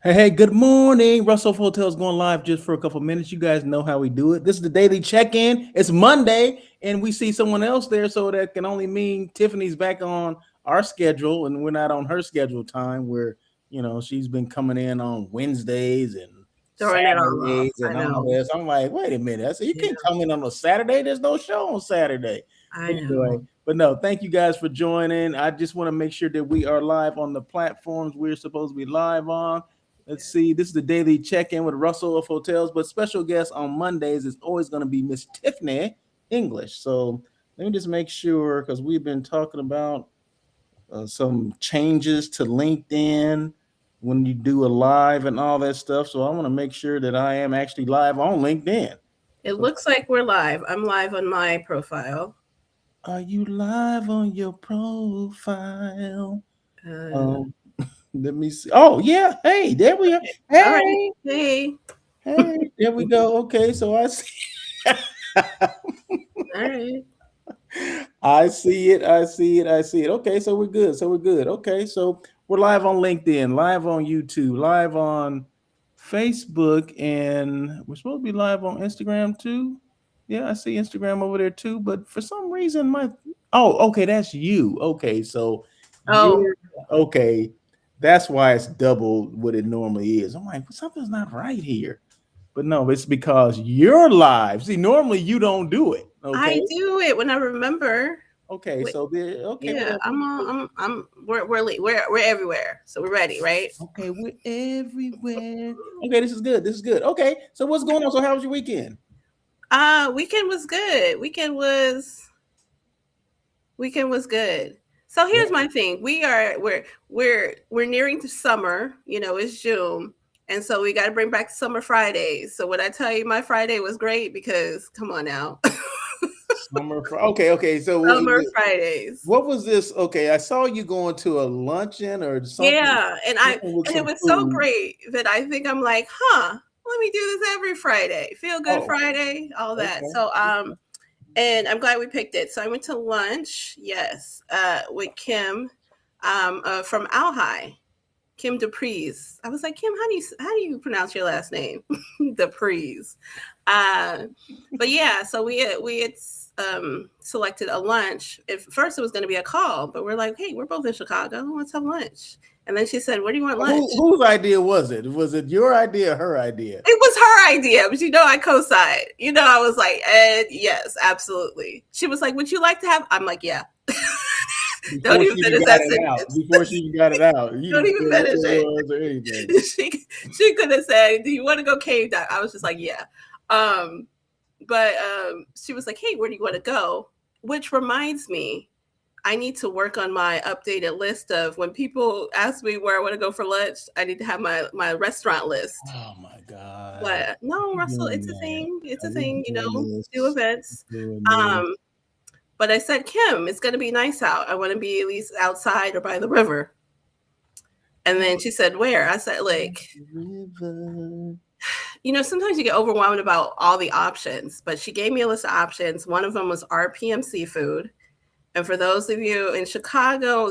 Hey, good morning. Russell Hotels going live just for a couple minutes. You guys know how we do it. This is the daily check-in. It's Monday, and we see someone else there, so that can only mean Tiffany's back on our schedule, and we're not on her schedule time. Where she's been coming in on Wednesdays and Throwing it all off. Saturdays I and all know. this. I'm like, wait a minute. I said, you Yeah, can't come in on a Saturday. There's no show on Saturday. I But anyway, know. but no, thank you guys for joining. I just want to make sure that we are live on the platforms we're supposed to be live on. Let's see. This is the daily check-in with Russell of Hotels, but special guest on Mondays is always going to be Miss Tiffany English. So let me just make sure because we've been talking about some changes to LinkedIn when you do a live and all that stuff. So I want to make sure that I am actually live on LinkedIn. It So looks like we're live. I'm live on my profile. are you live on your profile? Uh, Um, let me see. Oh yeah, hey, there we are. all right. Hey, Hey. hey, there we go. Okay, so I see. All right. I see it. I see it. I see it. Okay, so we're good. So we're good. Okay, so we're live on LinkedIn, live on YouTube, live on Facebook, and we're supposed to be live on Instagram too. Yeah, I see Instagram over there too. But for some reason, okay, that's you. Okay, so Oh, you're okay. That's why it's double what it normally is. I'm like, something's not right here. But no, it's because you're live. See, normally you don't do it. Okay. I do it when I remember. Okay, Wait, so yeah, we're everywhere. So we're ready, right? okay, we're everywhere. Okay, this is good. This is good. Okay, so what's going on? So how was your weekend? Weekend was good. Weekend was good. So Yeah. here's my thing. We're nearing to summer. It's June. And so we got to bring back summer Fridays. So when I tell you my Friday was great because come on now. Okay, okay. So Summer Fridays. what was this? Okay, I saw you going to a luncheon or something, Yeah, something with and it some was so food. great that I think I'm like, let me do this every Friday. Feel good Oh, Friday, all that. okay. So and I'm glad we picked it. So I went to lunch, yes, with Kim from Owl High. Kim DePries. I was like, Kim, how do you pronounce your last name? DePries. Uh, but yeah, so we had selected a lunch. At first, it was going to be a call, but we're like, hey, we're both in Chicago. Let's have lunch. And then she said, where do you want lunch? Whose idea was it? Was it your idea or her idea? It was her idea, but I co-signed. I was like, yes, absolutely. She was like, would you like to have? I'm like, yeah. Don't Before she even even finish got that it out, sentence. before she even got it out, you Don't didn't even care what finish it it. was or anything. she could have said, "Do you want to go cave dive?" I was just like, "Yeah," um, but she was like, "Hey, where do you want to go?" Which reminds me, I need to work on my updated list of when people ask me where I want to go for lunch. I need to have my restaurant list. Oh my God. But no, Are we Russell, doing it's a that? thing. It's Are a we thing. doing Do this? events. Doing this? Um, but I said, Kim, it's going to be nice out. I want to be at least outside or by the river. And then she said, where? I said, like, River. sometimes you get overwhelmed about all the options, but she gave me a list of options. One of them was RPM Seafood. And for those of you in Chicago,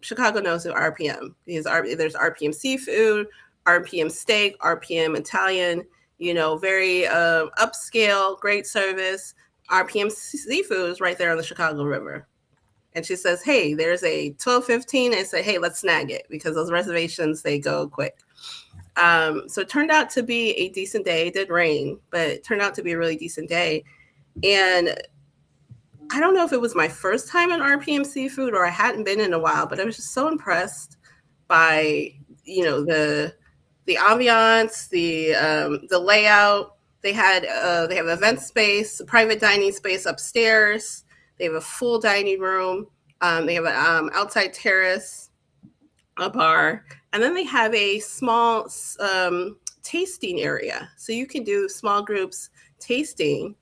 Chicago knows who RPM is. There's RPM Seafood, RPM Steak, RPM Italian, very upscale, great service. RPM Seafood is right there on the Chicago River. And she says, hey, there's a 12:15. I say, hey, let's snag it because those reservations, they go quick. So it turned out to be a decent day. It did rain, but it turned out to be a really decent day. And I don't know if it was my first time in RPM Seafood or I hadn't been in a while, but I was just so impressed by the ambiance, the layout. They have event space, private dining space upstairs. They have a full dining room. They have an outside terrace, a bar, and then they have a small tasting area. So you can do small groups tasting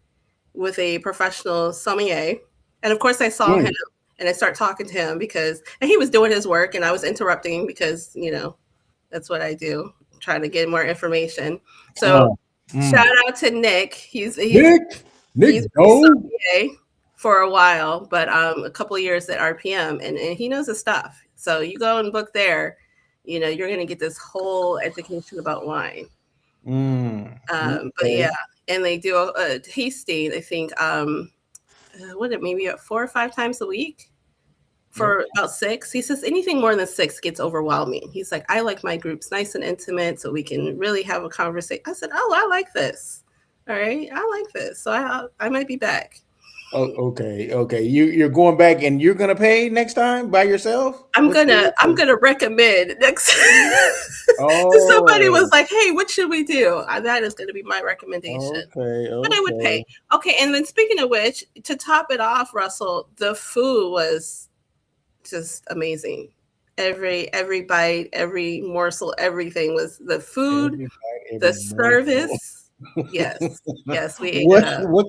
with a professional sommelier. And of course, I saw him Mm. and I start talking to him and he was doing his work and I was interrupting because, that's what I do, trying to get more information. So Mm. shout out to Nick. He's Nick been a Dole. sommelier for a while, but a couple of years at RPM and he knows his stuff. So you go and book there, You know, you're going to get this whole education about wine. But Okay. yeah, and they do a tasting. I think maybe 4 or 5 times a week for about 6. He says anything more than 6 gets overwhelming. He's like, I like my groups nice and intimate so we can really have a conversation. I said, oh, I like this. All right, I like this. So I might be back. Oh, okay. You're going back and you're gonna pay next time by yourself? I'm gonna recommend next. Somebody was Oh, like, "Hey, what should we do?" That is gonna be my recommendation. But I would pay. okay. Okay, and then speaking of which, to top it off, Russell, the food was just amazing. Every bite, every morsel, everything was the food, Every the morsel. service. Yes, we ate it up. What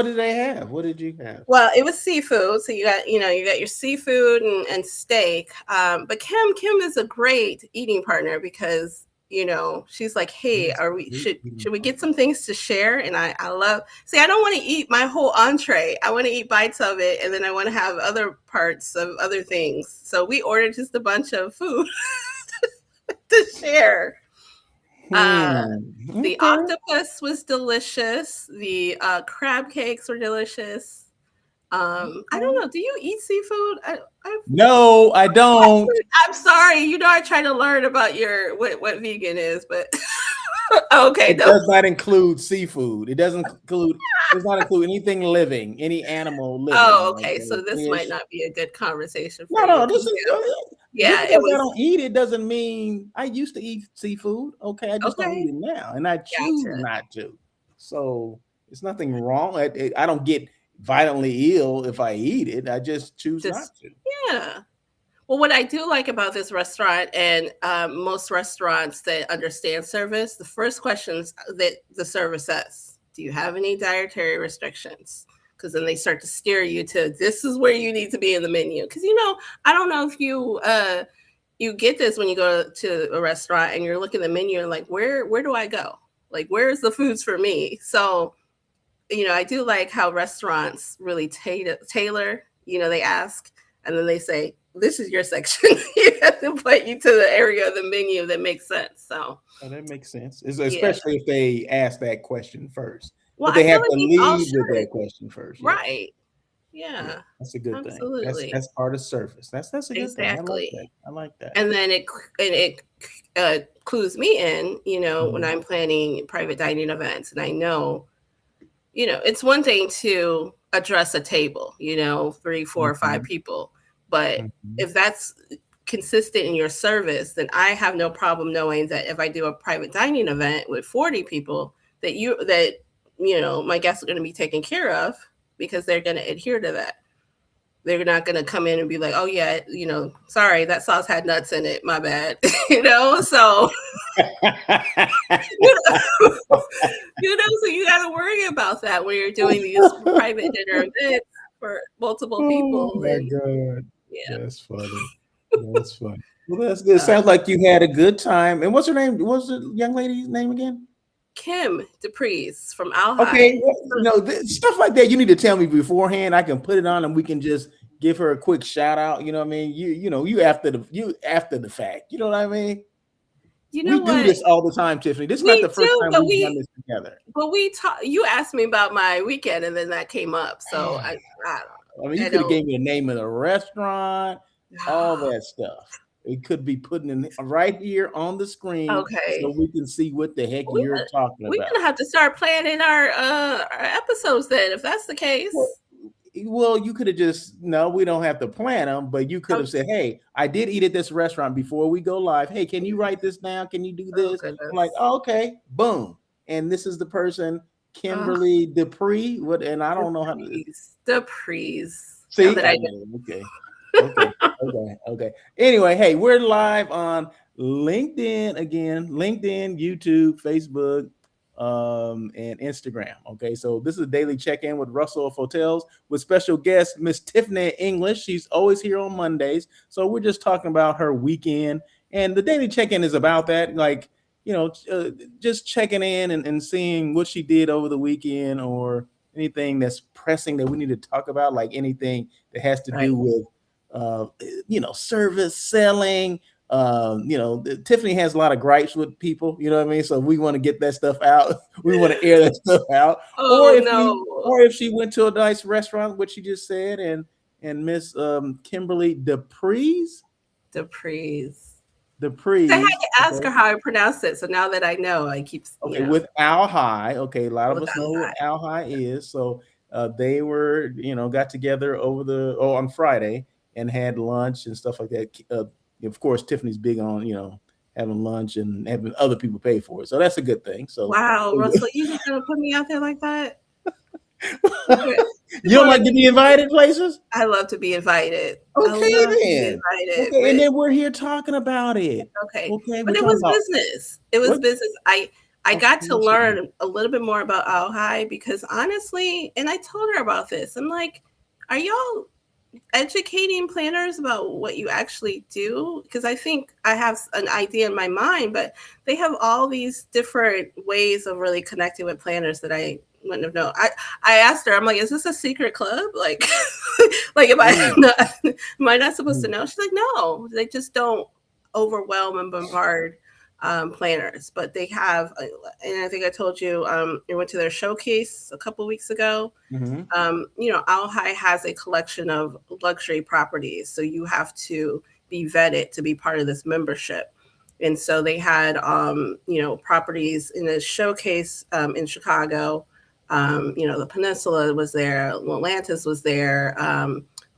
did they have? What did you have? Well, it was seafood, so you got your seafood and steak. But Kim is a great eating partner because she's like, hey, should we get some things to share? And I love. See, I don't want to eat my whole entree. I want to eat bites of it, and then I want to have other parts of other things. So we ordered just a bunch of food to share. The octopus was delicious. The crab cakes were delicious. I don't know. Do you eat seafood? No, I don't. I'm sorry. I try to learn about what vegan is, but okay. It does not include seafood. It does not include anything living, any animal living. Oh, okay. Like, so this fish. might not be a good conversation for No, you. this is yeah. Just because I don't eat it doesn't mean I used to eat seafood. Okay, I just don't eat it now, and I choose not to. So it's nothing wrong. I don't get violently ill if I eat it. I just choose not to. Yeah. Well, what I do like about this restaurant and most restaurants that understand service, the first questions that the server says, do you have any dietary restrictions? Because then they start to steer you to, this is where you need to be in the menu. Because, I don't know if you get this when you go to a restaurant and you're looking at the menu and like, where do I go? Like, where's the foods for me? So, I do like how restaurants really tailor, they ask, and then they say, this is your section. You have to put you to the area of the menu that makes sense. So that makes sense, especially if they ask that question first. Well, but they have to lead with that question first. Right. Yeah. That's a good Absolutely. thing. That's part of service. That's a good thing. I like that. And then it clues me in, when I'm planning private dining events, and I know, it's one thing to address a table, 3, 4, 5 people. But if that's consistent in your service, then I have no problem knowing that if I do a private dining event with 40 people, that my guests are going to be taken care of because they're going to adhere to that. They're not going to come in and be like, oh yeah, sorry, that sauce had nuts in it. My bad. So, so you got to worry about that when you're doing these private dinner events for multiple people. Oh my God. Yeah. That's funny. That's funny. Well, that's good. Sounds like you had a good time. And what's her name? What's the young lady's name again? Kim DePries from Al Okay, stuff like that you need to tell me beforehand. I can put it on and we can just give her a quick shout out. You know what I mean? You after the fact. You know what I mean? We do this all the time, Tiffany. This is not the first time we've done this together. But you asked me about my weekend, and then that came up. So I don't know. I mean, you could have gave me the name of the restaurant, all that stuff. It could be putting in right here on the screen, so we can see what the heck you're talking about. We're gonna have to start planning our episodes then, if that's the case. Well, you could have we don't have to plan them, but you could have said, hey, I did eat at this restaurant before we go live. Hey, can you write this down? Can you do this? I'm like, okay, boom. And this is the person, Kimberly DePries. And I don't know how to. DePries. See, okay. Okay. Anyway, hey, we're live on LinkedIn again, YouTube, Facebook, and Instagram. Okay, so this is a daily check-in with Russell of Hotels with special guest Miss Tiffany English. She's always here on Mondays, so we're just talking about her weekend, and the daily check-in is about that, like just checking in and seeing what she did over the weekend, or anything that's pressing that we need to talk about, like anything that has to do with service, selling, Tiffany has a lot of gripes with people, you know what I mean? So we want to get that stuff out. We want to air that stuff out. Oh no. Or if she went to a nice restaurant, what she just said, and Miss Kimberly Dupree's. I had to ask her how I pronounce it. So now that I know, I keep with Al High. Okay, a lot of us know what Al High is. So they were, got together on Friday and had lunch and stuff like that. Of course, Tiffany's big on, having lunch and having other people pay for it. So that's a good thing. So wow, Russell, you just gonna put me out there like that? You don't like to be invited places? I love to be invited. Okay, then. Okay, and then we're here talking about it. Okay, but it was business. It was business. I got to learn a little bit more about Al High because honestly, and I told her about this. I'm like, are y'all educating planners about what you actually do? Because I think I have an idea in my mind, but they have all these different ways of really connecting with planners that I wouldn't have known. I asked her, I'm like, is this a secret club? Like, am I not supposed to know? She's like, no, they just don't overwhelm and bombard planners, but they have, and I think I told you, we went to their showcase a couple weeks ago. Mm-hmm. Al High has a collection of luxury properties, so you have to be vetted to be part of this membership. And so they had, properties in a showcase in Chicago. The Peninsula was there, Atlantis was there,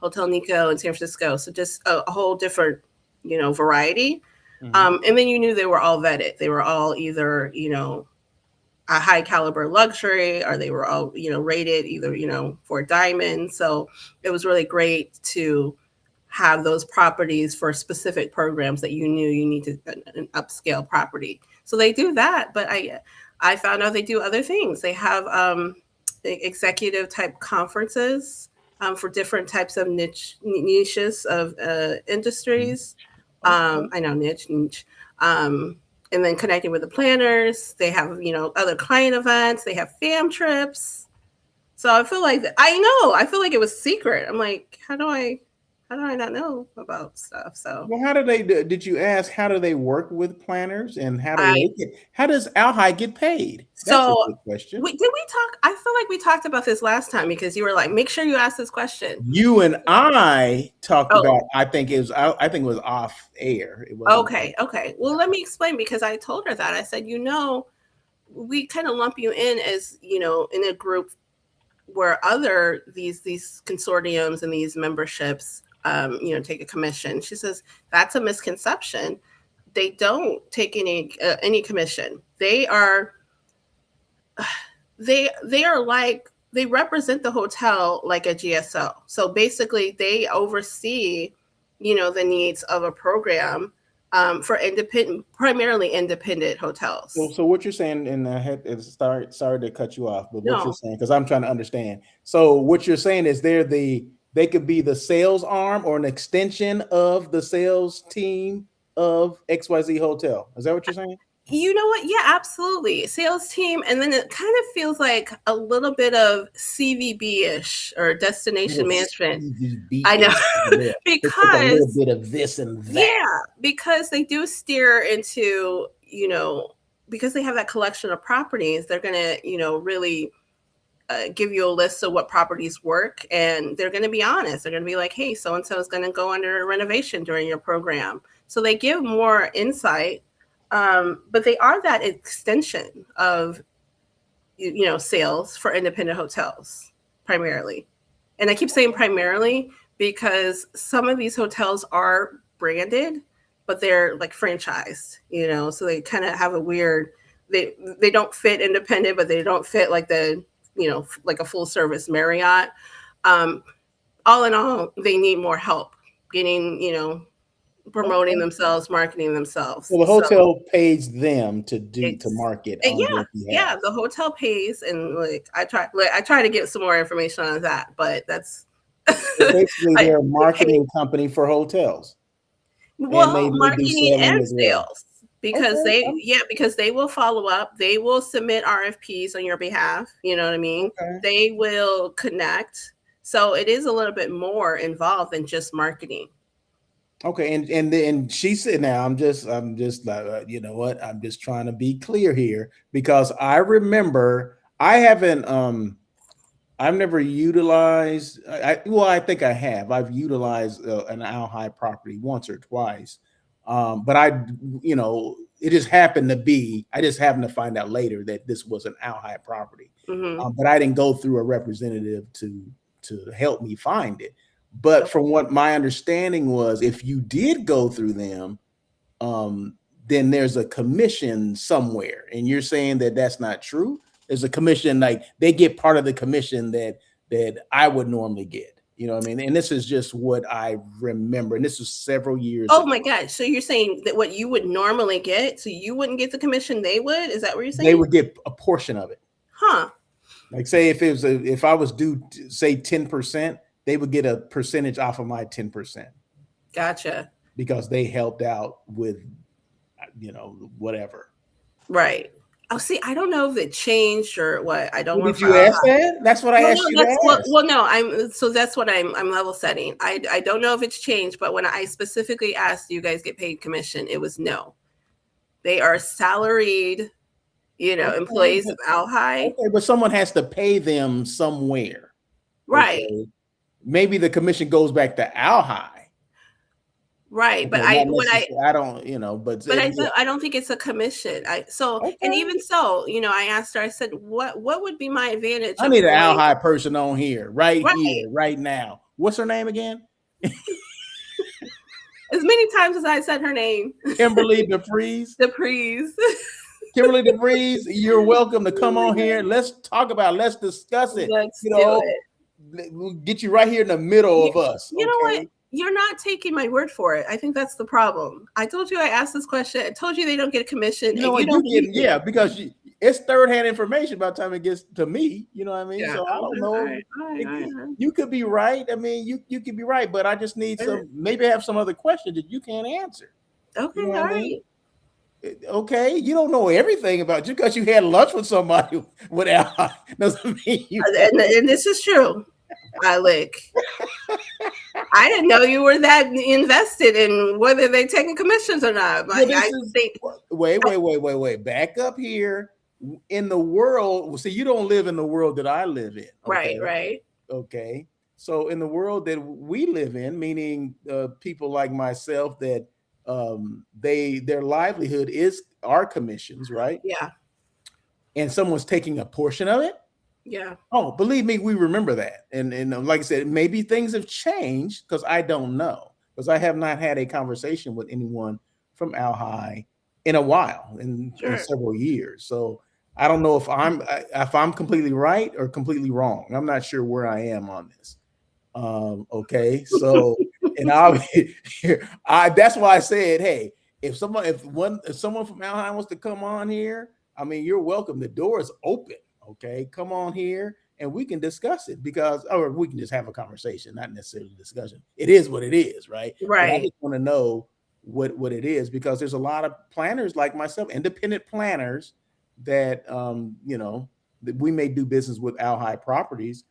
Hotel Nico in San Francisco. So just a whole different, variety. Mm-hmm. And then you knew they were all vetted. They were all either, a high caliber luxury, or they were all, rated either, for a diamond. So it was really great to have those properties for specific programs that you knew you needed an upscale property. So they do that, but I found out they do other things. They have executive type conferences for different types of niches of industries. I know niche. And then connecting with the planners. They have, other client events. They have fam trips. So I feel like I feel like it was secret. I'm like, how do I not know about stuff? So well, how do they did you ask how do they work with planners and how does Al High get paid? That's a good question. Did we talk? I feel like we talked about this last time because you were like, make sure you ask this question. You and I talked about, I think it was off air. It was okay. Well, let me explain, because I told her that. I said, we kind of lump you in as, in a group where these consortiums and these memberships take a commission. She says that's a misconception. They don't take any commission. They are like, they represent the hotel like a GSO. So basically they oversee, the needs of a program for primarily independent hotels. Well, so what you're saying, and I had sorry to cut you off, but what you're saying, because I'm trying to understand. So what you're saying is they could be the sales arm or an extension of the sales team of XYZ Hotel. Is that what you're saying? You know what? Yeah, absolutely. Sales team. And then it kind of feels like a little bit of CVB-ish or destination management. CVB. I know. Because a little bit of this and that. Yeah, because they do steer into, because they have that collection of properties, they're going to, really give you a list of what properties work, and they're going to be honest. They're going to be like, hey, so-and-so is going to go under renovation during your program. So they give more insight, but they are that extension of, sales for independent hotels primarily. And I keep saying primarily because some of these hotels are branded, but they're like franchised, so they kind of have a weird, they don't fit independent, but they don't fit like like a full service Marriott. All in all, they need more help getting, promoting themselves, marketing themselves. Well, the hotel pays them to market. Yeah, the hotel pays, and I try to get some more information on that, but that's basically they're a marketing company for hotels. Well, marketing and sales. Because because they will follow up. They will submit RFPs on your behalf. You know what I mean? Okay. They will connect. So it is a little bit more involved than just marketing. Okay, and she said, now I'm just you know what? I'm just trying to be clear here because I remember I haven't I've never utilized. Well, I think I have. I've utilized an Owl High property once or twice, but you know, it just happened to be. I just happened to find out later that this was an Owl High property, Mm-hmm. but I didn't go through a representative to help me find it. But from what my understanding was, if you did go through them, then there's a commission somewhere, and you're saying that that's not true. There's a commission, like they get part of the commission that I would normally get. You know what I mean? And this is just what I remember, and this was several years Oh ago. my gosh! So you're saying that what you would normally get, so you wouldn't get the commission, they would? Is that what you're saying? They would get a portion of it. Huh? Like say if I was due say 10%, they would get a percentage off of my 10% Gotcha. because they helped out with, you know, whatever. Right. Oh, see, I don't know if it changed or what. I don't Well, work did for you Owl ask High. that? That's what I asked you to ask. Well, no, that's what I'm level setting. I don't know if it's changed, but when I specifically asked, do you guys get paid commission? It was no. They are salaried, you know, employees of Owl High. Okay, but someone has to pay them somewhere. Right. Okay? Maybe the commission goes back to Owl High. Right, but Okay, I don't, you know, but I don't think it's a commission. And even so, you know, I asked her. I said, "What would be my advantage?" I need an Owl High person on here, right here, right now. What's her name again? As many times as I said her name, Kimberly DeFries. Kimberly DeFries, you're welcome to come on here. Let's talk about. Let's discuss it. Let's do it. We'll get you right here in the middle of us. You know what? You're not taking my word for it. I think that's the problem. I told you I asked this question. I told you they don't get a commission. You know what? Yeah, because it's third-hand information by the time it gets to me. You know what I mean? Yeah. So I don't know. Right. You could be right. I mean, you could be right, but I just need maybe I have some other question that you can't answer. Okay, you know all right. Okay, you don't know everything about you because you had lunch with somebody without doesn't mean you. And this is true. I didn't know you were that invested in whether they're taking commissions or not. But Wait. Back up here in the world. See, you don't live in the world that I live in. Okay? Right. Okay. So in the world that we live in, meaning people like myself, that their livelihood is our commissions, right? Yeah. And someone's taking a portion of it. Yeah. Oh, believe me, we remember that. And like I said, maybe things have changed because I don't know, because I have not had a conversation with anyone from Owl High in a while, in several years. So I don't know if I'm completely right or completely wrong. I'm not sure where I am on this. Okay. So and that's why I said, hey, if someone from Owl High wants to come on here, I mean, you're welcome. The door is open. Okay, come on here and we can discuss it or we can just have a conversation, not necessarily a discussion. It is what it is, right? Right. But I just want to know what it is, because there's a lot of planners like myself, independent planners that you know, that we may do business with Owl High properties,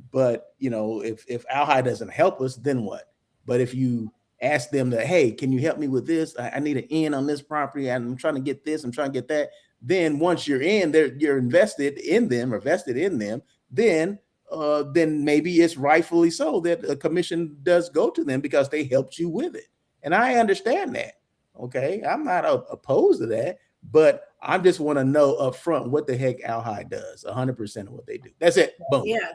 but you know, if Owl High doesn't help us, then what? But if you ask them that, hey, can you help me with this? I need an in on this property. I'm trying to get this. I'm trying to get that. Then once you're in there, you're invested in them or vested in them, then maybe it's rightfully so that a commission does go to them because they helped you with it. And I understand that. Okay. I'm not opposed to that, but I just want to know up front what the heck Owl High does. 100% of what they do. That's it. Boom. Yeah.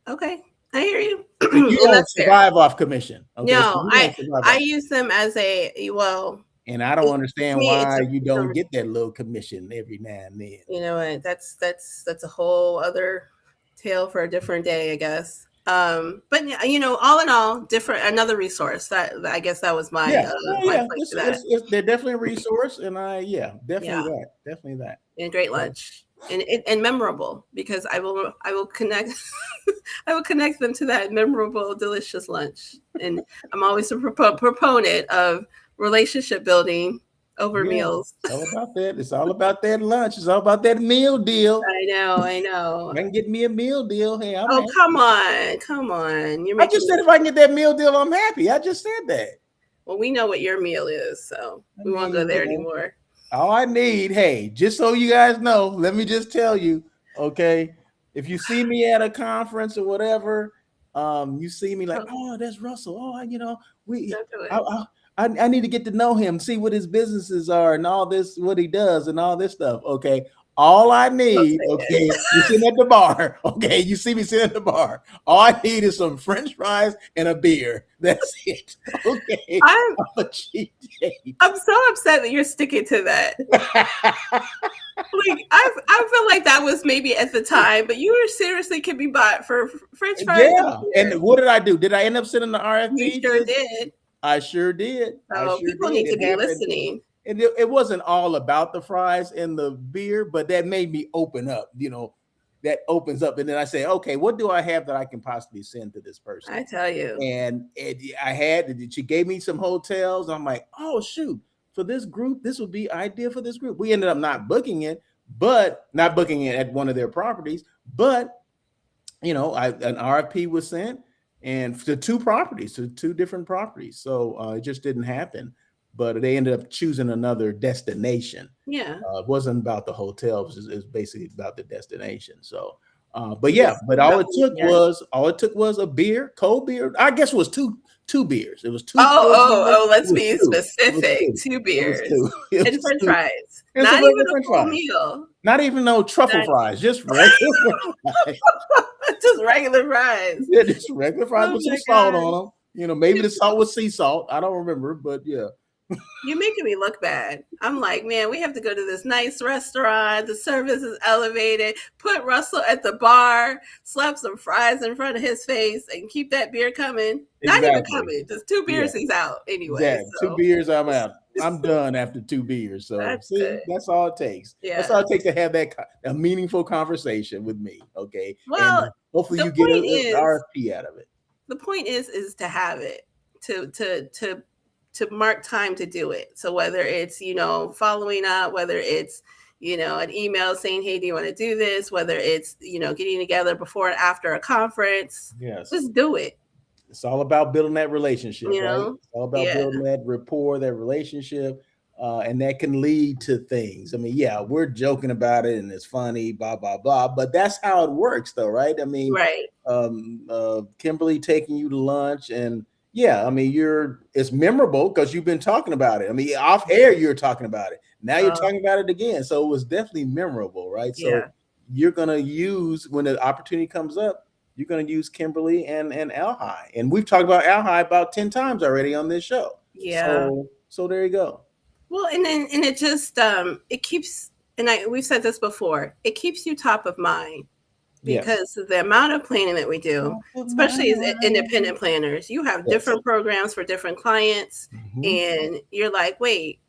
Okay. I hear you. You don't survive off commission. Okay? No, I use them as and I don't understand why you don't get that little commission every now and then. You know what? That's a whole other tale for a different day, I guess. But you know, all in all, another resource. That I guess that was my they're definitely a resource, and definitely that. And great lunch. And memorable, because I will connect I will connect them to that memorable, delicious lunch. And I'm always a proponent of relationship building over meals. It's all about that. It's all about that lunch. It's all about that meal deal. I know. I can get me a meal deal. Hey, come on. I just said if I can get that meal deal, I'm happy. I just said that. Well, we know what your meal is, so we won't go mean, there anymore. all I need, hey, just so you guys know, let me just tell you, okay, if you see me at a conference or whatever, you see me like, Don't, oh, that's Russell. Oh, we, don't do I, it. I need to get to know him, see what his businesses are and all this, what he does and all this stuff. Okay, all I Don't need, say it. okay, you're sitting at the bar. Okay, you see me sitting at the bar. All I need is some French fries and a beer. That's it. Okay, I'm I'm a cheap date. I'm so upset that you're sticking to that. Like I feel like that was maybe at the time, but you were seriously can be bought for French fries and Yeah. beer. And what did I do? Did I end up sending the You RFP? sure did. I sure did. I So sure people did. need to It be happened. listening. And it wasn't all about the fries and the beer, but that made me open up, that opens up. And then I say, okay, what do I have that I can possibly send to this person? I tell you. And she gave me some hotels. I'm like, oh, shoot, for this group, this would be ideal for this group. We ended up not booking it at one of their properties, but an RFP was sent and to two different properties. So it just didn't happen. But they ended up choosing another destination. Yeah. It wasn't about the hotel; it was basically about the destination. So, but all it took was a beer, cold beer. I guess it was two beers. It was two. Let's it was be two. It was specific. two. 2 It was beers two. It and was French two. fries. It was Not a even regular a French full fries. meal. Not even no truffle Nice. fries, just regular fries. Just regular fries. Yeah, just regular fries Oh with some my salt gosh. on them. Maybe the salt was sea salt. I don't remember, but yeah. You're making me look bad. I'm like, man, we have to go to this nice restaurant. The service is elevated. Put Russell at the bar, slap some fries in front of his face, and keep that beer coming. Not even Exactly. coming. Just 2 beers, Yeah. he's out anyway. Exactly. So 2 beers, I'm out. I'm done after 2 beers. So that's see, good. that's all it takes. Yeah. That's all it takes to have a meaningful conversation with me. Okay. Well, and hopefully the you get point an is- RFP out of it. The point is to have it, to mark time to do it. So whether it's, following up, whether it's, an email saying, hey, do you want to do this? Whether it's, getting together before and after a conference, Yes. just do it. It's all about building that relationship, You right? know? It's all about Yeah. building that rapport, that relationship. And that can lead to things. I mean, yeah, we're joking about it and it's funny, blah, blah, blah. But that's how it works, though, right? I mean, Right. Kimberly taking you to lunch and yeah, I mean, it's memorable because you've been talking about it. I mean, off air, you're talking about it. Now you're talking about it again. So it was definitely memorable, right? So Yeah. you're going to use, when the opportunity comes up, you're going to use Kimberly and Alhi. And we've talked about Alhi about 10 times already on this show. Yeah. So there you go. Well, and it just, it keeps, we've said this before, it keeps you top of mind. Because the amount of planning that we do, especially as independent planners, you have different programs for different clients, and you're like, wait,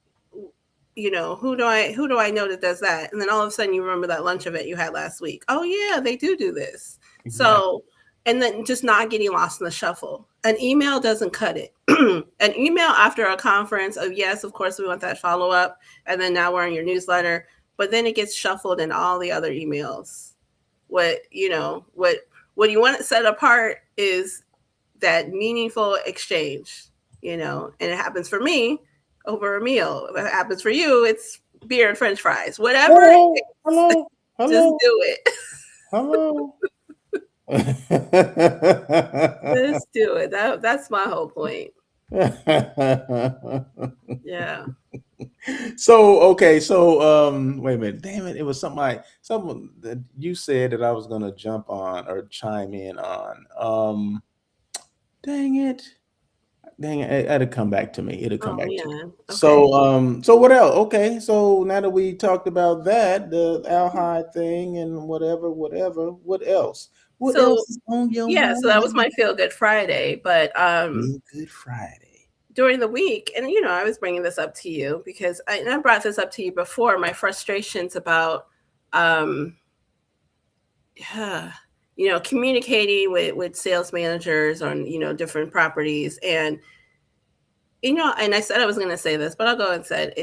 who do I know that does that? And then all of a sudden you remember that lunch event you had last week. Oh yeah, they do this. Exactly. So, and then just not getting lost in the shuffle. An email doesn't cut it. An email after a conference of yes, of course we want that follow up, and then now we're in your newsletter, but then it gets shuffled in all the other emails. What you want to set apart is that meaningful exchange, and it happens for me over a meal. If it happens for you, it's beer and French fries, whatever. Hello. Just do it. Hello. Just do it. That's my whole point. Yeah. So wait a minute, damn it, it was something that you said that I was gonna jump on or chime in on. Dang it, it'll come back to me. It'll come back to me. Okay. So what else? Okay, so now that we talked about that, the Alhi thing and whatever, what else? What else is on your mind? So that was my Feel Good Friday, but Feel Good Friday. During the week, and I was bringing this up to you because I brought this up to you before, my frustrations about communicating with sales managers on different properties, and and I said I was going to say this, but I'll go and say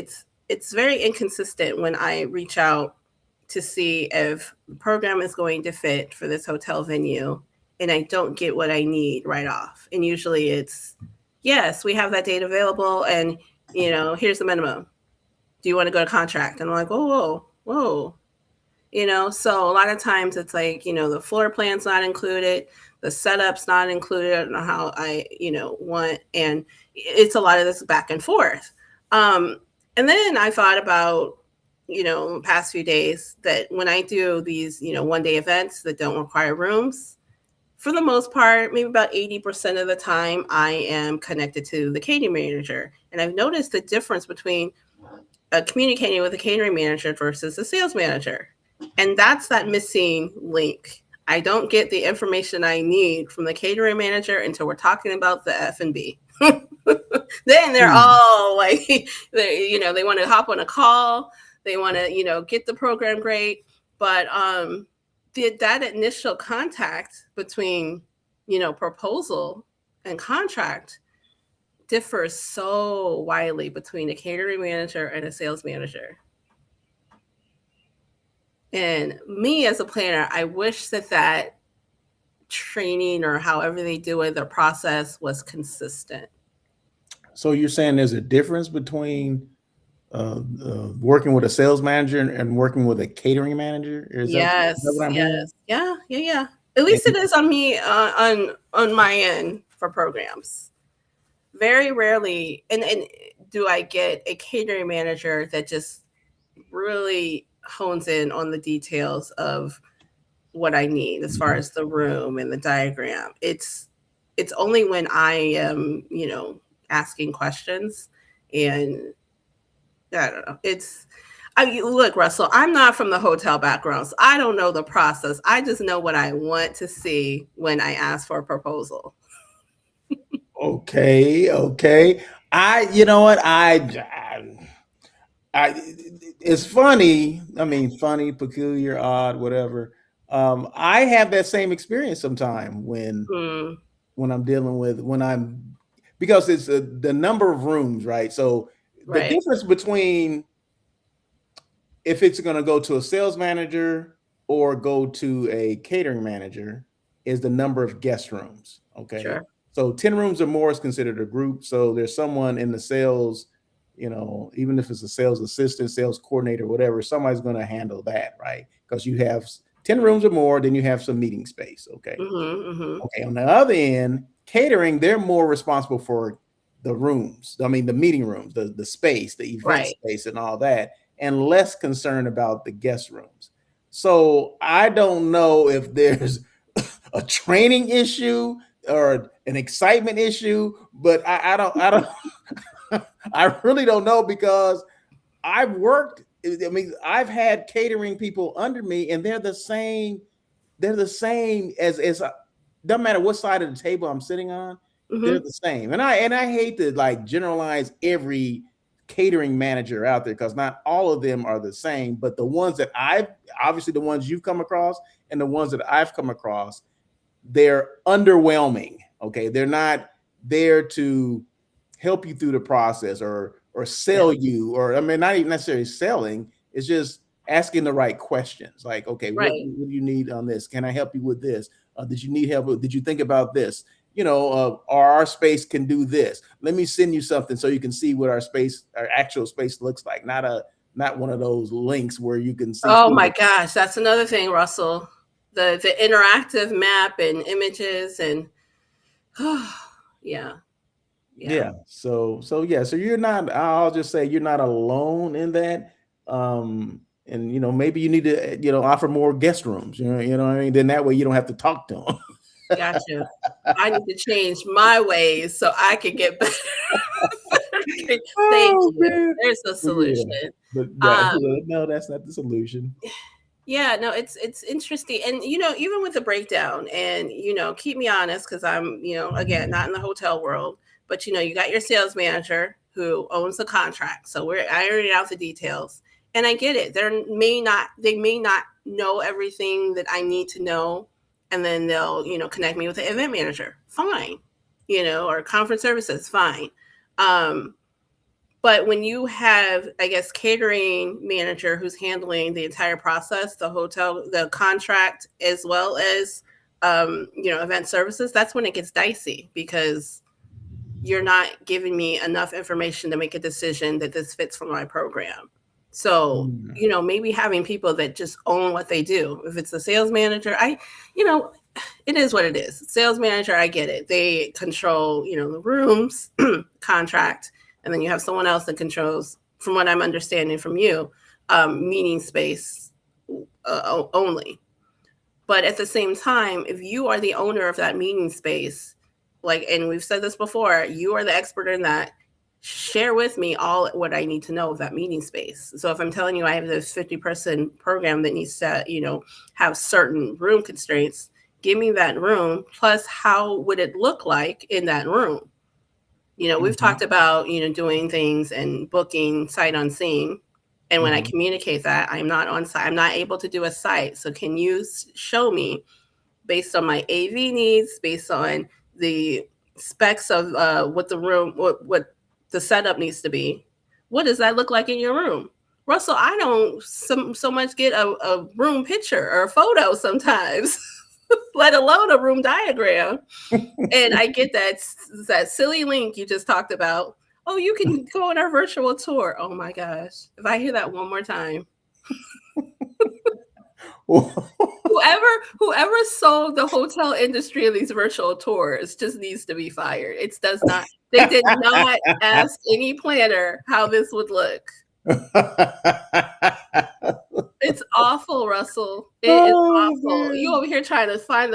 it's very inconsistent when I reach out to see if the program is going to fit for this hotel venue and I don't get what I need right off. And usually it's yes, we have that date available, and here's the minimum. Do you want to go to contract? And I'm like, whoa. So a lot of times it's like, the floor plan's not included, the setup's not included, I don't know how I, want, and it's a lot of this back and forth. And then I thought about, the past few days that when I do these, one-day events that don't require rooms, for the most part, maybe about 80% of the time, I am connected to the catering manager. And I've noticed the difference between communicating with a catering manager versus a sales manager. And that's that missing link. I don't get the information I need from the catering manager until we're talking about the F&B. Then they're all like, they want to hop on a call. They want to, get the program great. But that initial contact between, proposal and contract differs so widely between a catering manager and a sales manager. And me as a planner, I wish that training or however they do it, their process was consistent. So you're saying there's a difference between working with a sales manager and working with a catering manager? Yes. Yeah. At least it is on me on my end for programs. Very rarely, and do I get a catering manager that just really hones in on the details of what I need as far as the room and the diagram. It's only when I am, asking questions, and I don't know. Look, Russell, I'm not from the hotel background, so I don't know the process. I just know what I want to see when I ask for a proposal. Okay. You know what? It's funny. I mean, funny, peculiar, odd, whatever. I have that same experience sometime when I'm dealing with because it's the number of rooms, right? So the difference between if it's going to go to a sales manager or go to a catering manager is the number of guest rooms. Okay. Sure. So 10 rooms or more is considered a group. So there's someone in the sales, even if it's a sales assistant, sales coordinator, whatever, somebody's going to handle that, right? Because you have 10 rooms or more, then you have some meeting space. Okay. Okay. On the other end, catering, they're more responsible for the rooms. I mean, the meeting rooms, the space, the event space and all that, and less concerned about the guest rooms. So I don't know if there's a training issue or an excitement issue, but I don't I really don't know, because I've I've had catering people under me, and they're the same as doesn't matter what side of the table I'm sitting on, they're the same. And I hate to like generalize every catering manager out there, because not all of them are the same, but the ones that obviously the ones you've come across and the ones that I've come across, they're underwhelming. Okay. They're not there to help you through the process or sell you, or not even necessarily selling. It's just asking the right questions. Like, okay, what do you need on this? Can I help you with this? Did you need help? Did you think about this? Our space can do this. Let me send you something so you can see what our actual space looks like. Not one of those links where you can see. Oh my gosh, that's another thing, Russell. The interactive map and images and yeah. So you're not. I'll just say you're not alone in that. And maybe you need to offer more guest rooms. You know what I mean. Then that way you don't have to talk to them. Gotcha. I need to change my ways so I can get better. Thank you. Man. There's a solution. Yeah. But no, that's not the solution. Yeah, no, it's interesting. And, even with the breakdown and, keep me honest, because I'm, again, not in the hotel world, but, you got your sales manager who owns the contract. So we're ironing out the details, and I get it. They may not know everything that I need to know. And then they'll, connect me with the event manager. Fine. Or conference services. Fine. But when you have, I guess, catering manager who's handling the entire process, the hotel, the contract, as well as, event services, that's when it gets dicey, because you're not giving me enough information to make a decision that this fits for my program. So, maybe having people that just own what they do. If it's a sales manager, it is what it is. Sales manager, I get it. They control, the rooms, contract, and then you have someone else that controls, from what I'm understanding from you, meeting space only. But at the same time, if you are the owner of that meeting space, and we've said this before, you are the expert in that, share with me all what I need to know of that meeting space. So if I'm telling you I have this 50-person program that needs to, have certain room constraints, give me that room, plus how would it look like in that room? We've talked about, doing things and booking sight unseen. And when I communicate that, I'm not on site, I'm not able to do a site. So can you show me, based on my AV needs, based on the specs of what the room, what the setup needs to be, what does that look like in your room? Russell, I don't so much get a room picture or a photo sometimes, let alone a room diagram. And I get that silly link you just talked about. Oh, you can go on our virtual tour. Oh my gosh. If I hear that one more time. Whoever sold the hotel industry of these virtual tours just needs to be fired. They did not ask any planner how this would look. It's awful, Russell. It is awful. Man. You over here trying to find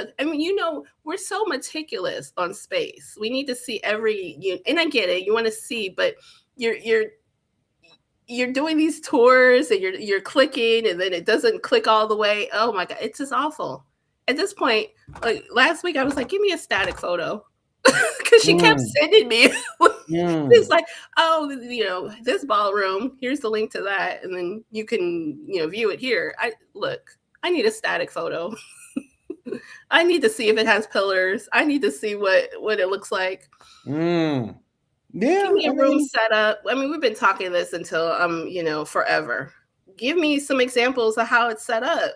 we're so meticulous on space. We need to see and I get it. You want to see, but you're doing these tours and you're clicking and then it doesn't click all the way. Oh my God, it's just awful. At this point, last week I was like, give me a static photo. Because she kept sending me. It's like, oh, this ballroom, here's the link to that. And then you can, view it here. I need a static photo. I need to see if it has pillars. I need to see what it looks like. Yeah. Give me a room setup. We've been talking this until, forever. Give me some examples of how it's set up.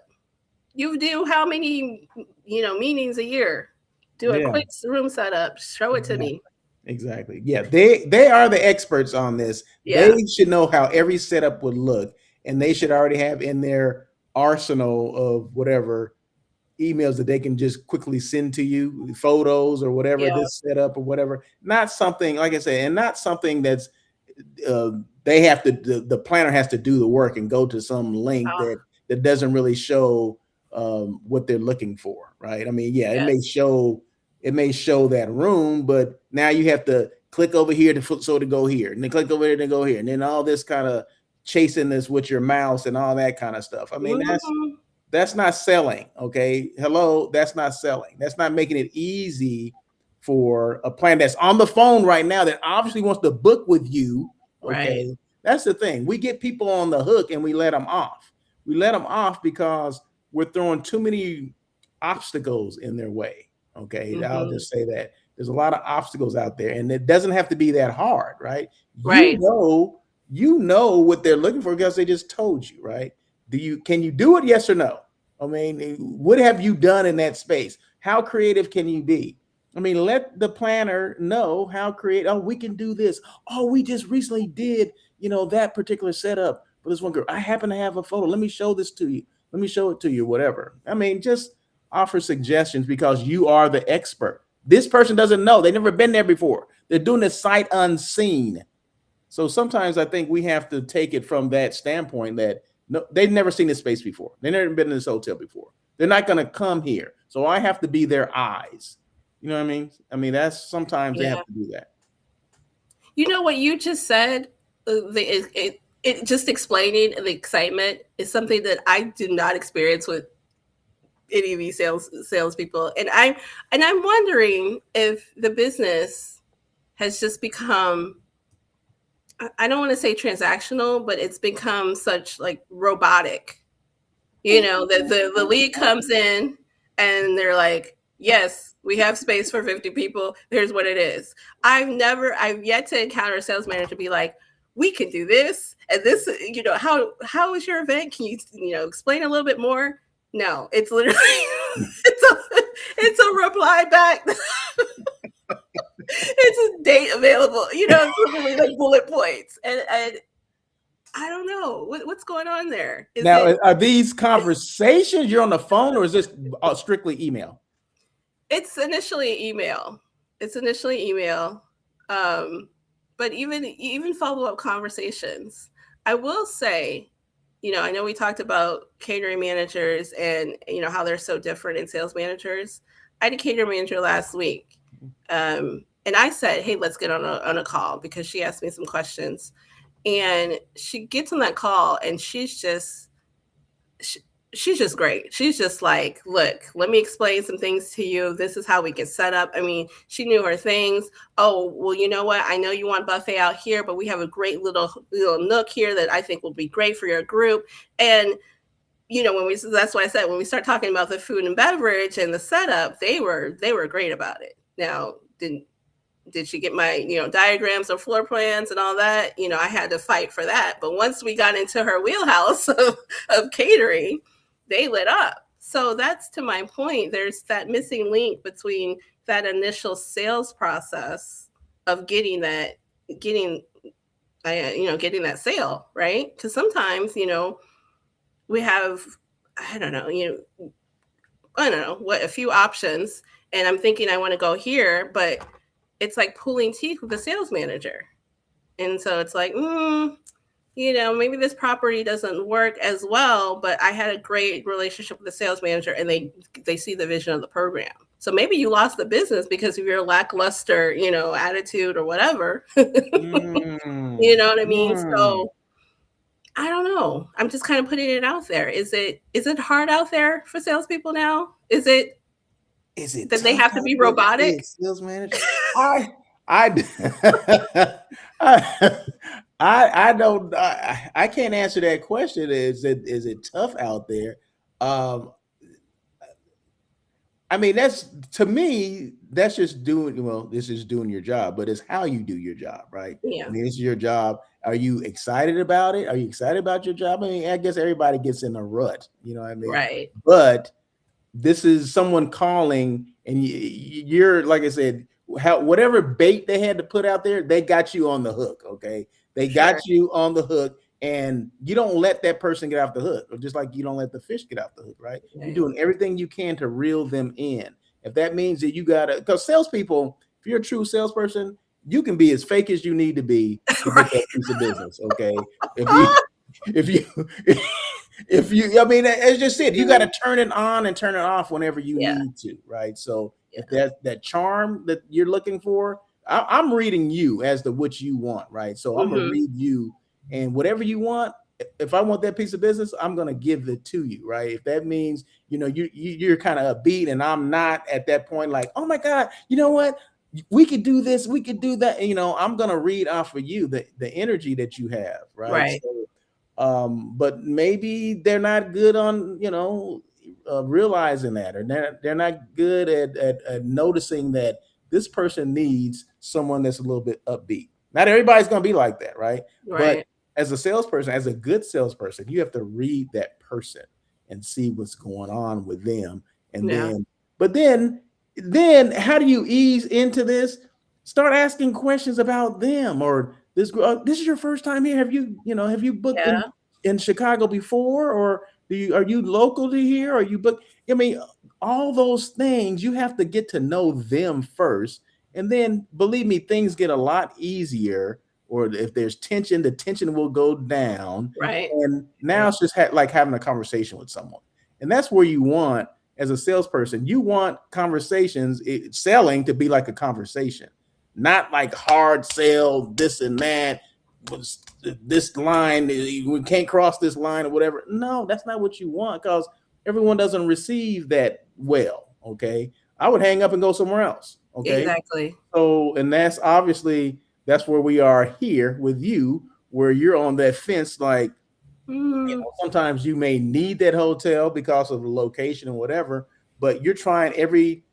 You do how many, meetings a year? Do a quick room setup. Show it to me. Exactly. Yeah, they are the experts on this. Yeah. They should know how every setup would look, and they should already have in their arsenal of whatever emails that they can just quickly send to you, photos or whatever, this setup or whatever. Not something, like I said, and not something that's they have to. The planner has to do the work and go to some link that doesn't really show what they're looking for, right? It may show that room, but now you have to click over here to go here, and then click over here to go here, and then all this kind of chasing this with your mouse and all that kind of stuff. That's not selling, okay? Hello, that's not selling. That's not making it easy for a plan that's on the phone right now that obviously wants to book with you, okay? Right. That's the thing. We get people on the hook and we let them off. We let them off because we're throwing too many obstacles in their way. Okay, I'll just say that there's a lot of obstacles out there, and it doesn't have to be that hard, right? Right. You know what they're looking for because they just told you, right? Can you do it? Yes or no? What have you done in that space? How creative can you be? Let the planner know how creative. Oh, we can do this. Oh, we just recently did, that particular setup for this one girl. I happen to have a photo. Let me show this to you. Let me show it to you. Whatever. Just offer suggestions because you are the expert. This person doesn't know. They've never been there before. They're doing the sight unseen. So sometimes I think we have to take it from that standpoint that they've never seen this space before. They've never been in this hotel before. They're not going to come here. So I have to be their eyes. You know what I mean? That's sometimes they have to do that. You know what you just said? It just explaining the excitement is something that I do not experience with any of these salespeople, and I'm wondering if the business has just become, I don't want to say transactional, but it's become such like robotic. The lead comes in and they're like, yes, we have space for 50 people. Here's what it is. I've yet to encounter a sales manager be like, we can do this and this. How is your event? Can you explain a little bit more? No, it's literally it's a reply back. it's a date available. It's literally like bullet points, and I don't know what's going on there. Now, are these conversations you're on the phone, or is this strictly email? It's initially email. But even follow-up conversations. I will say, I know we talked about catering managers and how they're so different in sales managers. I had a catering manager last week, and I said, "Hey, let's get on a call," because she asked me some questions, and she gets on that call, and she's just great. She's just like, "Look, let me explain some things to you. This is how we get set up." I mean, she knew her things. Oh, well, you know what? I know you want buffet out here, but we have a great little nook here that I think will be great for your group. And that's why I said when we start talking about the food and beverage and the setup, they were great about it. Now, did she get my diagrams or floor plans and all that? I had to fight for that. But once we got into her wheelhouse of catering, they lit up. So that's to my point. There's that missing link between that initial sales process of getting that sale, right? Because sometimes we have I don't know what a few options, and I'm thinking I want to go here, but it's like pulling teeth with the sales manager. And so it's like, maybe this property doesn't work as well, but I had a great relationship with the sales manager, and they see the vision of the program. So maybe you lost the business because of your lackluster, attitude or whatever. You know what I mean? So I don't know. I'm just kind of putting it out there. Is it hard out there for salespeople now? Is it that they have to be robotic? Sales manager. I don't. I can't answer that question. Is it tough out there? I mean, to me, that's just doing. Well, this is doing your job, but it's how you do your job, right? Yeah. I mean, it's your job. Are you excited about it? Are you excited about your job? I mean, I guess everybody gets in a rut. You know what I mean? Right. But this is someone calling, and you're, like I said, whatever bait they had to put out there, they got you on the hook. Okay, they got you on the hook, and you don't let that person get off the hook, or just like you don't let the fish get off the hook, right? You're doing everything you can to reel them in. If that means that you gotta, because salespeople, if you're a true salesperson, you can be as fake as you need to be to get that piece of business. Okay, if you, I mean, as just said, you got to turn it on and turn it off whenever you need to, right? So if that charm that you're looking for, I'm reading you as to what you want, right? So I'm gonna read you, and whatever you want. If I want that piece of business, I'm gonna give it to you, right? If that means you're kind of upbeat and I'm not at that point, like, oh my God, you know what? We could do this, we could do that. I'm gonna read off of you the energy that you have, right? Right. So, but maybe they're not good on realizing that, or they're not good at noticing that this person needs someone that's a little bit upbeat. Not everybody's going to be like that, right? But as a salesperson, as a good salesperson, you have to read that person and see what's going on with them, and then how do you ease into this? Start asking questions about them, or this is your first time here. Have you booked in Chicago before, or are you local to here? Or you book? I mean, all those things, you have to get to know them first, and then believe me, things get a lot easier. Or if there's tension, the tension will go down. Right. And now it's just like having a conversation with someone, and that's where you want, as a salesperson, you want conversations, selling to be like a conversation. Not like hard sell, this and that, this line, we can't cross this line or whatever. No, that's not what you want, because everyone doesn't receive that well. Okay, I would hang up and go somewhere else. Okay, exactly. So, and that's where we are here with you, where you're on that fence. Like, sometimes you may need that hotel because of the location and whatever, but you're trying every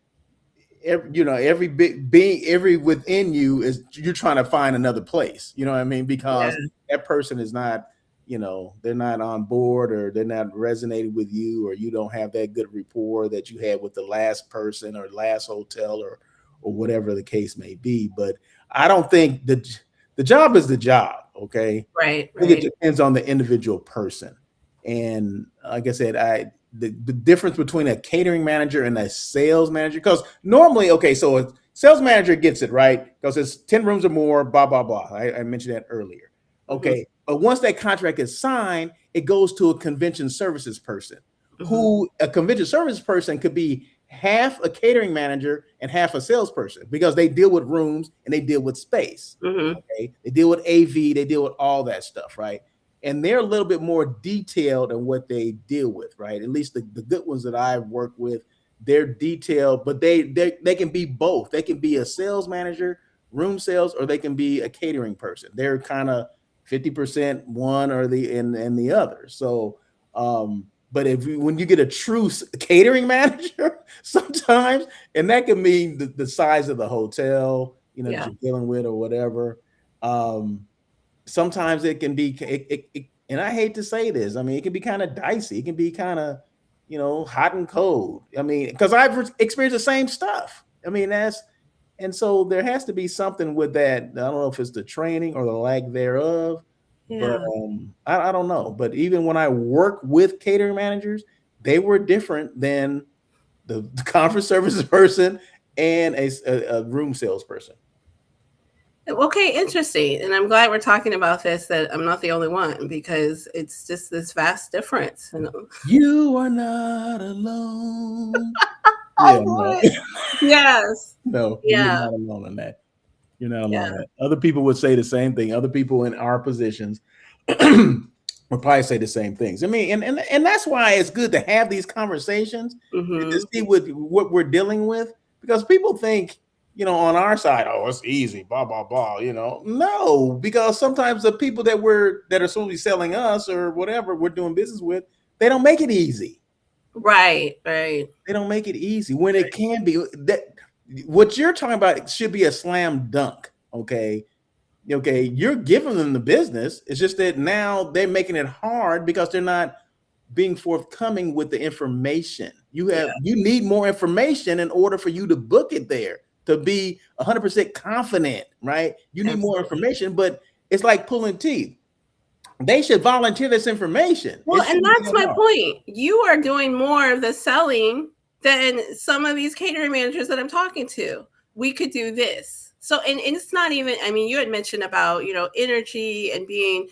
big being, every within you is, you're trying to find another place. You know what I mean? Because that person is not, they're not on board, or they're not resonating with you, or you don't have that good rapport that you had with the last person or last hotel, or whatever the case may be. But I don't think the job is the job. Okay. Right, I think it right. depends on the individual person. And like I said, the difference between a catering manager and a sales manager, because normally, okay, so a sales manager gets it right because it's 10 rooms or more, blah, blah, blah. I mentioned that earlier. Okay. But once that contract is signed, it goes to a convention services person who a convention services person could be half a catering manager and half a salesperson because they deal with rooms and they deal with space. Okay. They deal with AV, they deal with all that stuff, right? And they're a little bit more detailed in what they deal with, right? At least the good ones that I've worked with, they're detailed, but they can be both. They can be a sales manager, room sales, or they can be a catering person. They're kind of 50% one or the other. So but when you get a true catering manager, sometimes, and that can mean the size of the hotel, that you're dealing with or whatever. Sometimes it can be, and I hate to say this, I mean, it can be kind of dicey. It can be kind of, hot and cold. I mean, because I've experienced the same stuff. I mean, and so there has to be something with that. I don't know if it's the training or the lack thereof. But I don't know. But even when I work with catering managers, they were different than the conference services person and a room salesperson. Okay, interesting. And I'm glad we're talking about this, that I'm not the only one, because it's just this vast difference. You are not alone. No. Yes. No, you're not alone in that. You're not alone in that. Other people would say the same thing. Other people in our positions would probably say the same things. I mean, and that's why it's good to have these conversations to see what we're dealing with, because people think, on our side, oh, it's easy, blah, blah, blah, No, because sometimes the people that are supposed to be selling us or whatever we're doing business with, they don't make it easy. Right. They don't make it easy when it can be. That what you're talking about should be a slam dunk. Okay. You're giving them the business. It's just that now they're making it hard because they're not being forthcoming with the information. You need more information in order for you to book it there, to be 100% confident, right? You need more information, but it's like pulling teeth. They should volunteer this information. Well, and that's my point. You are doing more of the selling than some of these catering managers that I'm talking to. We could do this. So, and it's not even, I mean, you had mentioned about, energy and being,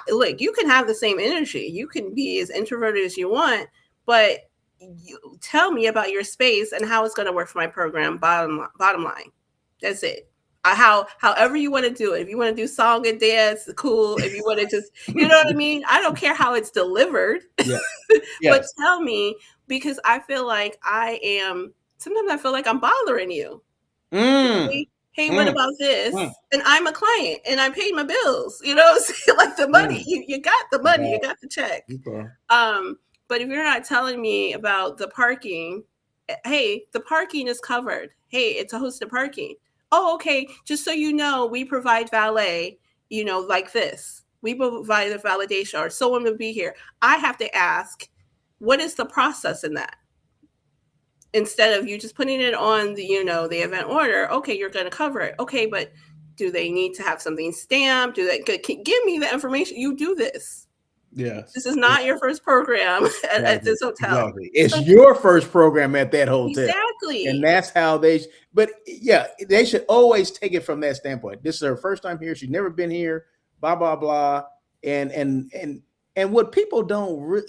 look, you can have the same energy. You can be as introverted as you want, but you tell me about your space and how it's going to work for my program. Bottom line. That's it. However you want to do it. If you want to do song and dance, cool. If you want to just, you know what I mean? I don't care how it's delivered, but tell me, because I feel like sometimes I feel like I'm bothering you. Hey, what about this? And I'm a client and I paid my bills, like the money, you got the money, you got the check. But if you're not telling me about the parking, hey, the parking is covered. Hey, it's a hosted parking. Oh, okay. Just so you know, we provide valet, like this. We provide the validation, or someone will be here. I have to ask, what is the process in that? Instead of you just putting it on the event order. Okay, you're going to cover it. Okay, but do they need to have something stamped? Give me the information? You do this. Yes. This is not your first program at this hotel. Exactly. It's your first program at that hotel. Exactly. And that's how they should always take it from that standpoint. This is her first time here. She's never been here, blah, blah, blah. And what people don't,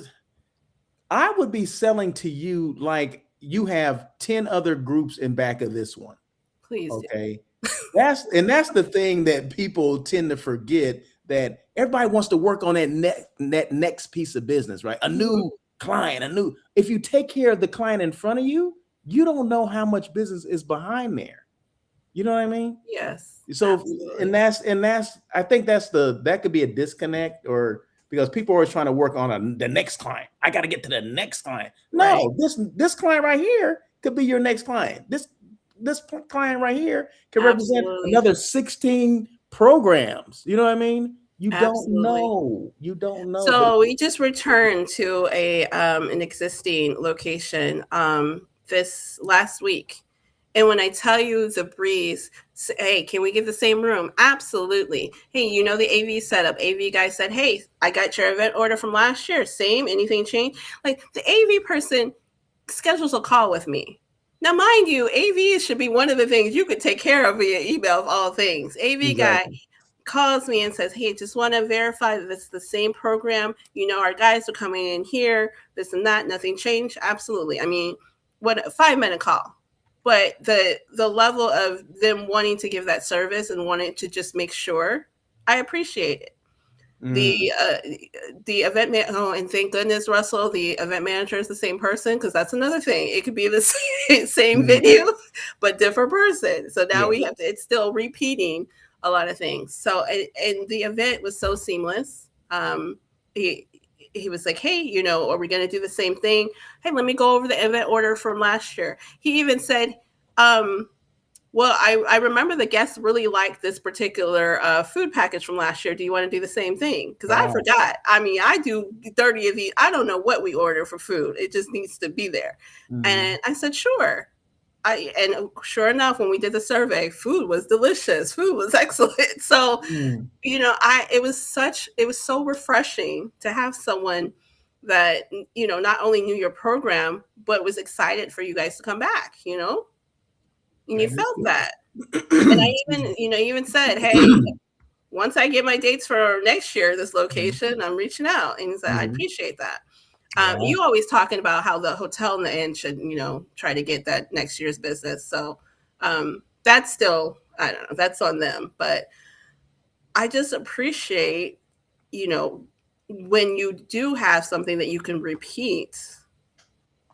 I would be selling to you like you have 10 other groups in back of this one. Please. Okay. That's the thing that people tend to forget, that everybody wants to work on that next piece of business, right? A new client, if you take care of the client in front of you, you don't know how much business is behind there. You know what I mean? Yes. So, absolutely. and that's, I think that could be a disconnect, or because people are always trying to work on the next client. I got to get to the next client. No, this client right here could be your next client. This client right here can represent another 16 programs. You know what I mean? You don't know. So we just returned to an existing location this last week, And when I tell you the breeze, hey, can we get the same room? Absolutely. Hey, you know the AV setup. AV guy said, hey, I got your event order from last year. Same, anything changed? Like the AV person schedules a call with me. Now, mind you, AV should be one of the things you could take care of via email of all things. AV guy Exactly. calls me and says, hey, just want to verify that it's the same program. You know, our guys are coming in here, this and that, nothing changed. Absolutely. I mean, what a 5-minute call. But the level of them wanting to give that service and wanting to just make sure, I appreciate it. The event and thank goodness, Russell, the event manager is the same person, because that's another thing. It could be the same video, but different person. So now we have to, it's still repeating a lot of things. So and the event was so seamless. He was like, hey, you know, are we going to do the same thing? Hey, let me go over the event order from last year. He even said, well, I remember the guests really liked this particular food package from last year. Do you want to do the same thing? Because I forgot. I mean, I do 30 of these. I don't know what we order for food. It just needs to be there. And I said, sure. And sure enough, when we did the survey, food was delicious. Food was excellent. So, you know, it was so refreshing to have someone that, you know, not only knew your program, but was excited for you guys to come back, you know? And you felt that. And I even said, hey, once I get my dates for next year, this location, I'm reaching out. And he said, I appreciate that. You always talking about how the hotel in the end should, you know, try to get that next year's business. So that's still, I don't know, that's on them. But I just appreciate, you know, when you do have something that you can repeat,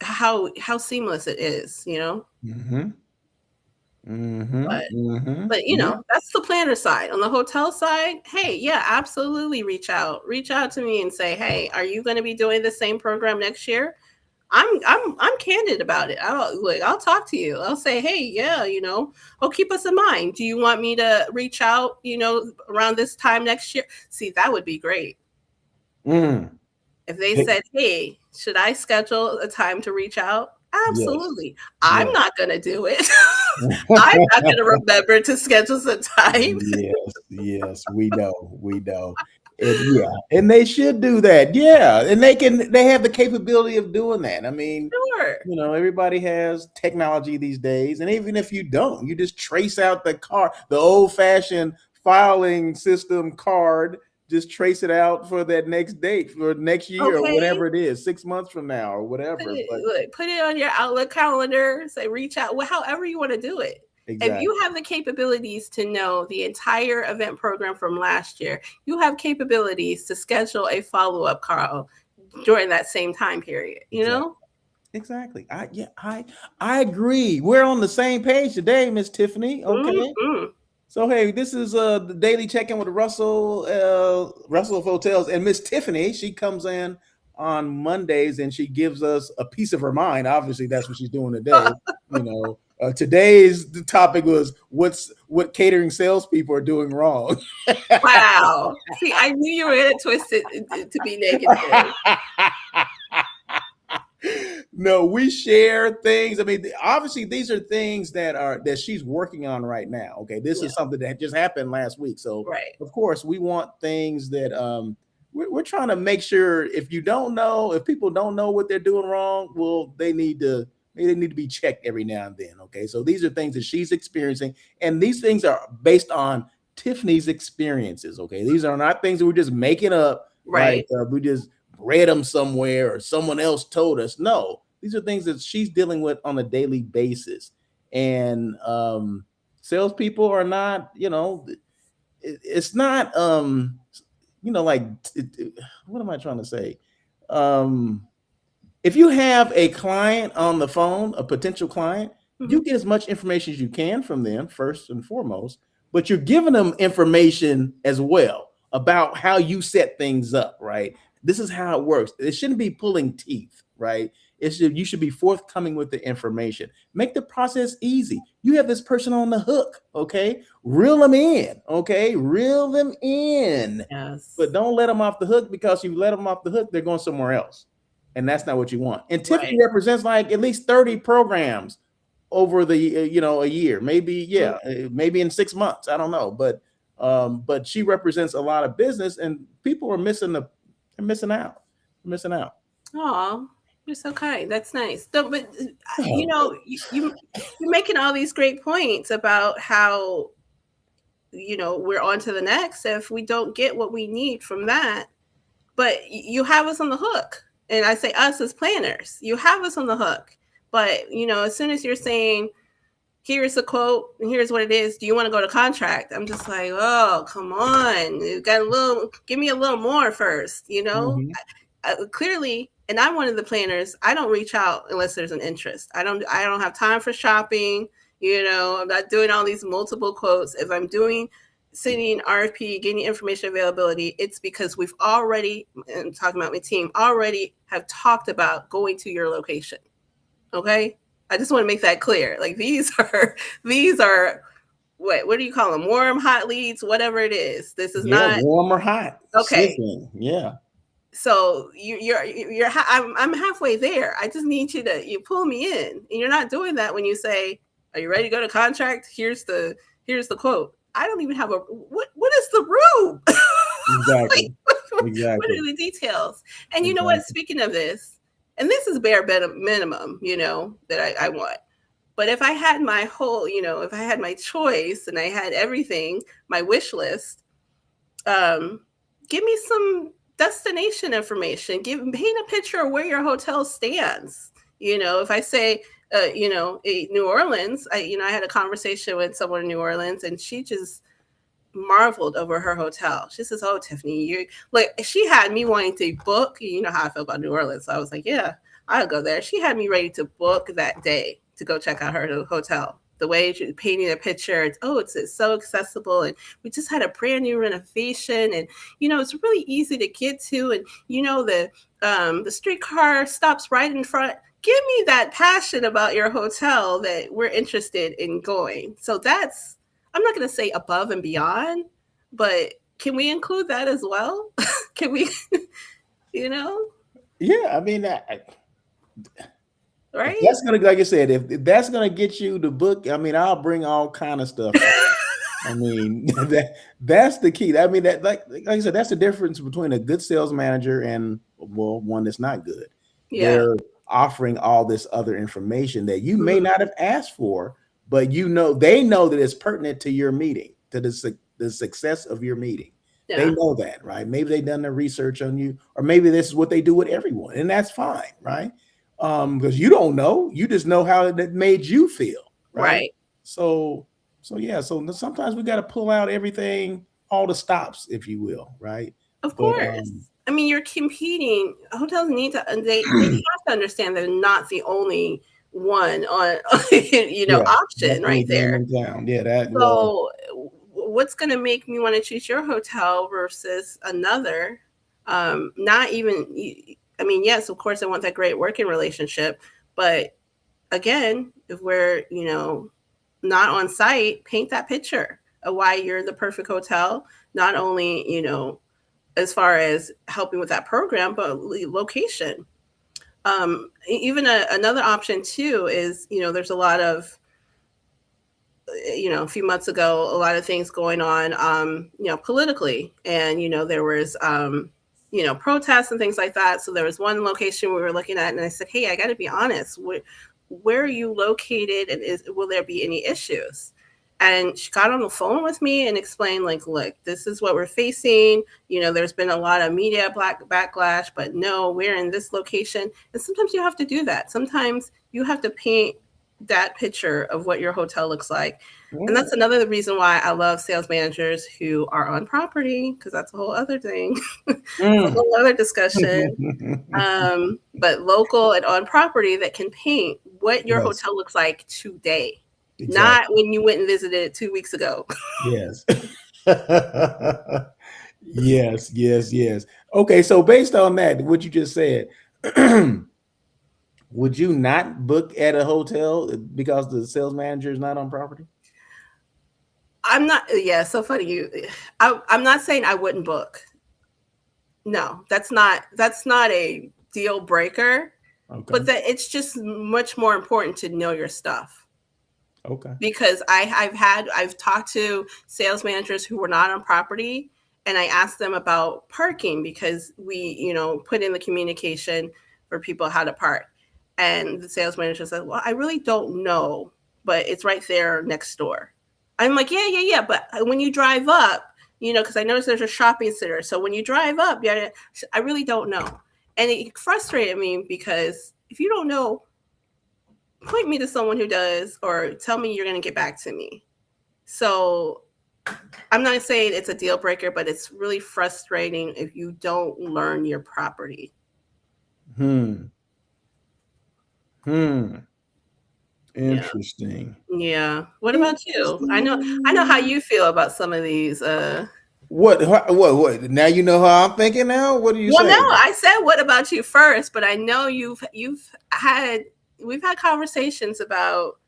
how seamless it is, you know? But you know, that's the planner side. On the hotel side, hey, yeah, absolutely reach out to me and say, hey, are you going to be doing the same program next year? I'm candid about it. I'll talk to you. I'll say, hey, yeah, you know, keep us in mind. Do you want me to reach out, you know, around this time next year? See, that would be great. If they said, hey, should I schedule a time to reach out? Absolutely. Yes. I'm not going to do it. I'm not going to remember to schedule some time. Yes, we know. And, and they should do that. Yeah, and they have the capability of doing that. I mean, sure. You know, everybody has technology these days, and even if you don't, you just trace out the old-fashioned filing system card. Just trace it out for that next date for next year or whatever it is, 6 months from now or whatever. Put it on your Outlook calendar. Say reach out. Well, however you want to do it. Exactly. If you have the capabilities to know the entire event program from last year, you have capabilities to schedule a follow-up call during that same time period. You know. Exactly. I agree. We're on the same page today, Miss Tiffany. Okay. So, hey, this is the Daily Check-In with Russell of Hotels, and Miss Tiffany. She comes in on Mondays and she gives us a piece of her mind. Obviously, that's what she's doing today. You know, today's topic was what catering salespeople are doing wrong. Wow. See, I knew you were going to twist it to be negative. No, we share things. I mean, obviously, these are things that she's working on right now. Okay, this is something that just happened last week. So, of course, we want things that we're trying to make sure. If people don't know what they're doing wrong, well, they need to be checked every now and then. Okay, so these are things that she's experiencing, and these things are based on Tiffany's experiences. Okay, these are not things that we're just making up. Right. We just read them somewhere or someone else told us. No, these are things that she's dealing with on a daily basis. And salespeople are not, you know, it's not, you know, like, what am I trying to say? If you have a client on the phone, a potential client, you get as much information as you can from them first and foremost, but you're giving them information as well about how you set things up, right? This is how it works. It shouldn't be pulling teeth, right? You should be forthcoming with the information. Make the process easy. You have this person on the hook, okay? Reel them in, okay? Reel them in. Yes. But don't let them off the hook, because you let them off the hook, they're going somewhere else. And that's not what you want. And Tiffany represents like at least 30 programs over the a year, maybe maybe in 6 months. I don't know, but she represents a lot of business, and people are they're missing out, missing out. Oh, you're so kind. That's nice. But you're making all these great points about how we're on to the next if we don't get what we need from that. But you have us on the hook, and I say us as planners. You have us on the hook, but as soon as you're saying, here's the quote and here's what it is, do you want to go to contract? I'm just like, oh, come on, you got give me a little more first. Mhm. Clearly, and I'm one of the planners, I don't reach out unless there's an interest. I don't have time for shopping. I'm not doing all these multiple quotes. If I'm sending RFP, getting information availability, it's because we've already, and talking about my team, already have talked about going to your location. Okay? I just want to make that clear. Like these are what do you call them? Warm, hot leads, whatever it is. This is not warm or hot. Okay. Sizzling. Yeah. So I'm halfway there. I just need you pull me in, and you're not doing that when you say, "Are you ready to go to contract? Here's the quote." I don't even have what is the room? Exactly. Exactly. What are the details? And you know what? Speaking of this, and this is bare minimum, that I want. But if I had my whole, if I had my choice and I had everything, my wish list, give me some destination information. Paint a picture of where your hotel stands. If I say, New Orleans, I had a conversation with someone in New Orleans, and she just marveled over her hotel. She says, "Oh, Tiffany, she had me wanting to book. You know how I feel about New Orleans." So I was like, "Yeah, I'll go there." She had me ready to book that day to go check out her hotel. The way she painting a picture, it's so accessible, and we just had a brand new renovation, and it's really easy to get to, and the streetcar stops right in front. Give me that passion about your hotel that we're interested in going. So that's, I'm not going to say above and beyond, but can we include that as well? Can we, Yeah, I mean, right? That's gonna, like I said, if that's gonna get you the book, I mean, I'll bring all kind of stuff. I mean, that's the key. I mean, that like I said, that's the difference between a good sales manager and one that's not good. Yeah. They're offering all this other information that you may not have asked for, but they know that it's pertinent to your meeting, to the success of your meeting. Yeah. They know that, right? Maybe they've done their research on you, or maybe this is what they do with everyone, and that's fine, right? Because you don't know, you just know how it made you feel, right? So yeah, so sometimes we got to pull out everything, all the stops, if you will, right? Of course. I mean, you're competing. Hotels need to, they have to understand they're not the only one on, option right there. Yeah, so what's going to make me want to choose your hotel versus another? Not even, I mean, yes, of course, I want that great working relationship, but again, if we're, not on site, paint that picture of why you're the perfect hotel, not only, as far as helping with that program, but location. Even another option too is, there's a lot of, a few months ago, a lot of things going on, politically, and, there was, protests and things like that. So there was one location we were looking at, and I said, "Hey, I got to be honest, where are you located, and will there be any issues?" And she got on the phone with me and explained, like, "Look, this is what we're facing. There's been a lot of media backlash, but no, we're in this location." And sometimes you have to do that. Sometimes you have to paint that picture of what your hotel looks like. And that's another reason why I love sales managers who are on property, because that's a whole other thing, a whole other discussion. But local and on property that can paint what your hotel looks like today. Exactly. Not when you went and visited it 2 weeks ago. Yes. Yes. Okay, so based on that, what you just said, would you not book at a hotel because the sales manager is not on property? I'm not. Yeah, so funny. I'm not saying I wouldn't book. No, that's not a deal breaker. Okay. But that it's just much more important to know your stuff. Okay. Because I've talked to sales managers who were not on property, and I asked them about parking because we, put in the communication for people how to park. And the sales manager said, well, I really don't know, but it's right there next door. I'm like, yeah. But when you drive up, because I noticed there's a shopping center. So when you drive up, yeah, I really don't know. And it frustrated me because if you don't know, point me to someone who does, or tell me you're going to get back to me. So I'm not saying it's a deal breaker, but it's really frustrating if you don't learn your property. Interesting. Yeah. What about you? I know how you feel about some of these. What? Now you know how I'm thinking now? What do you say? No, I said what about you first, but I know we've had conversations about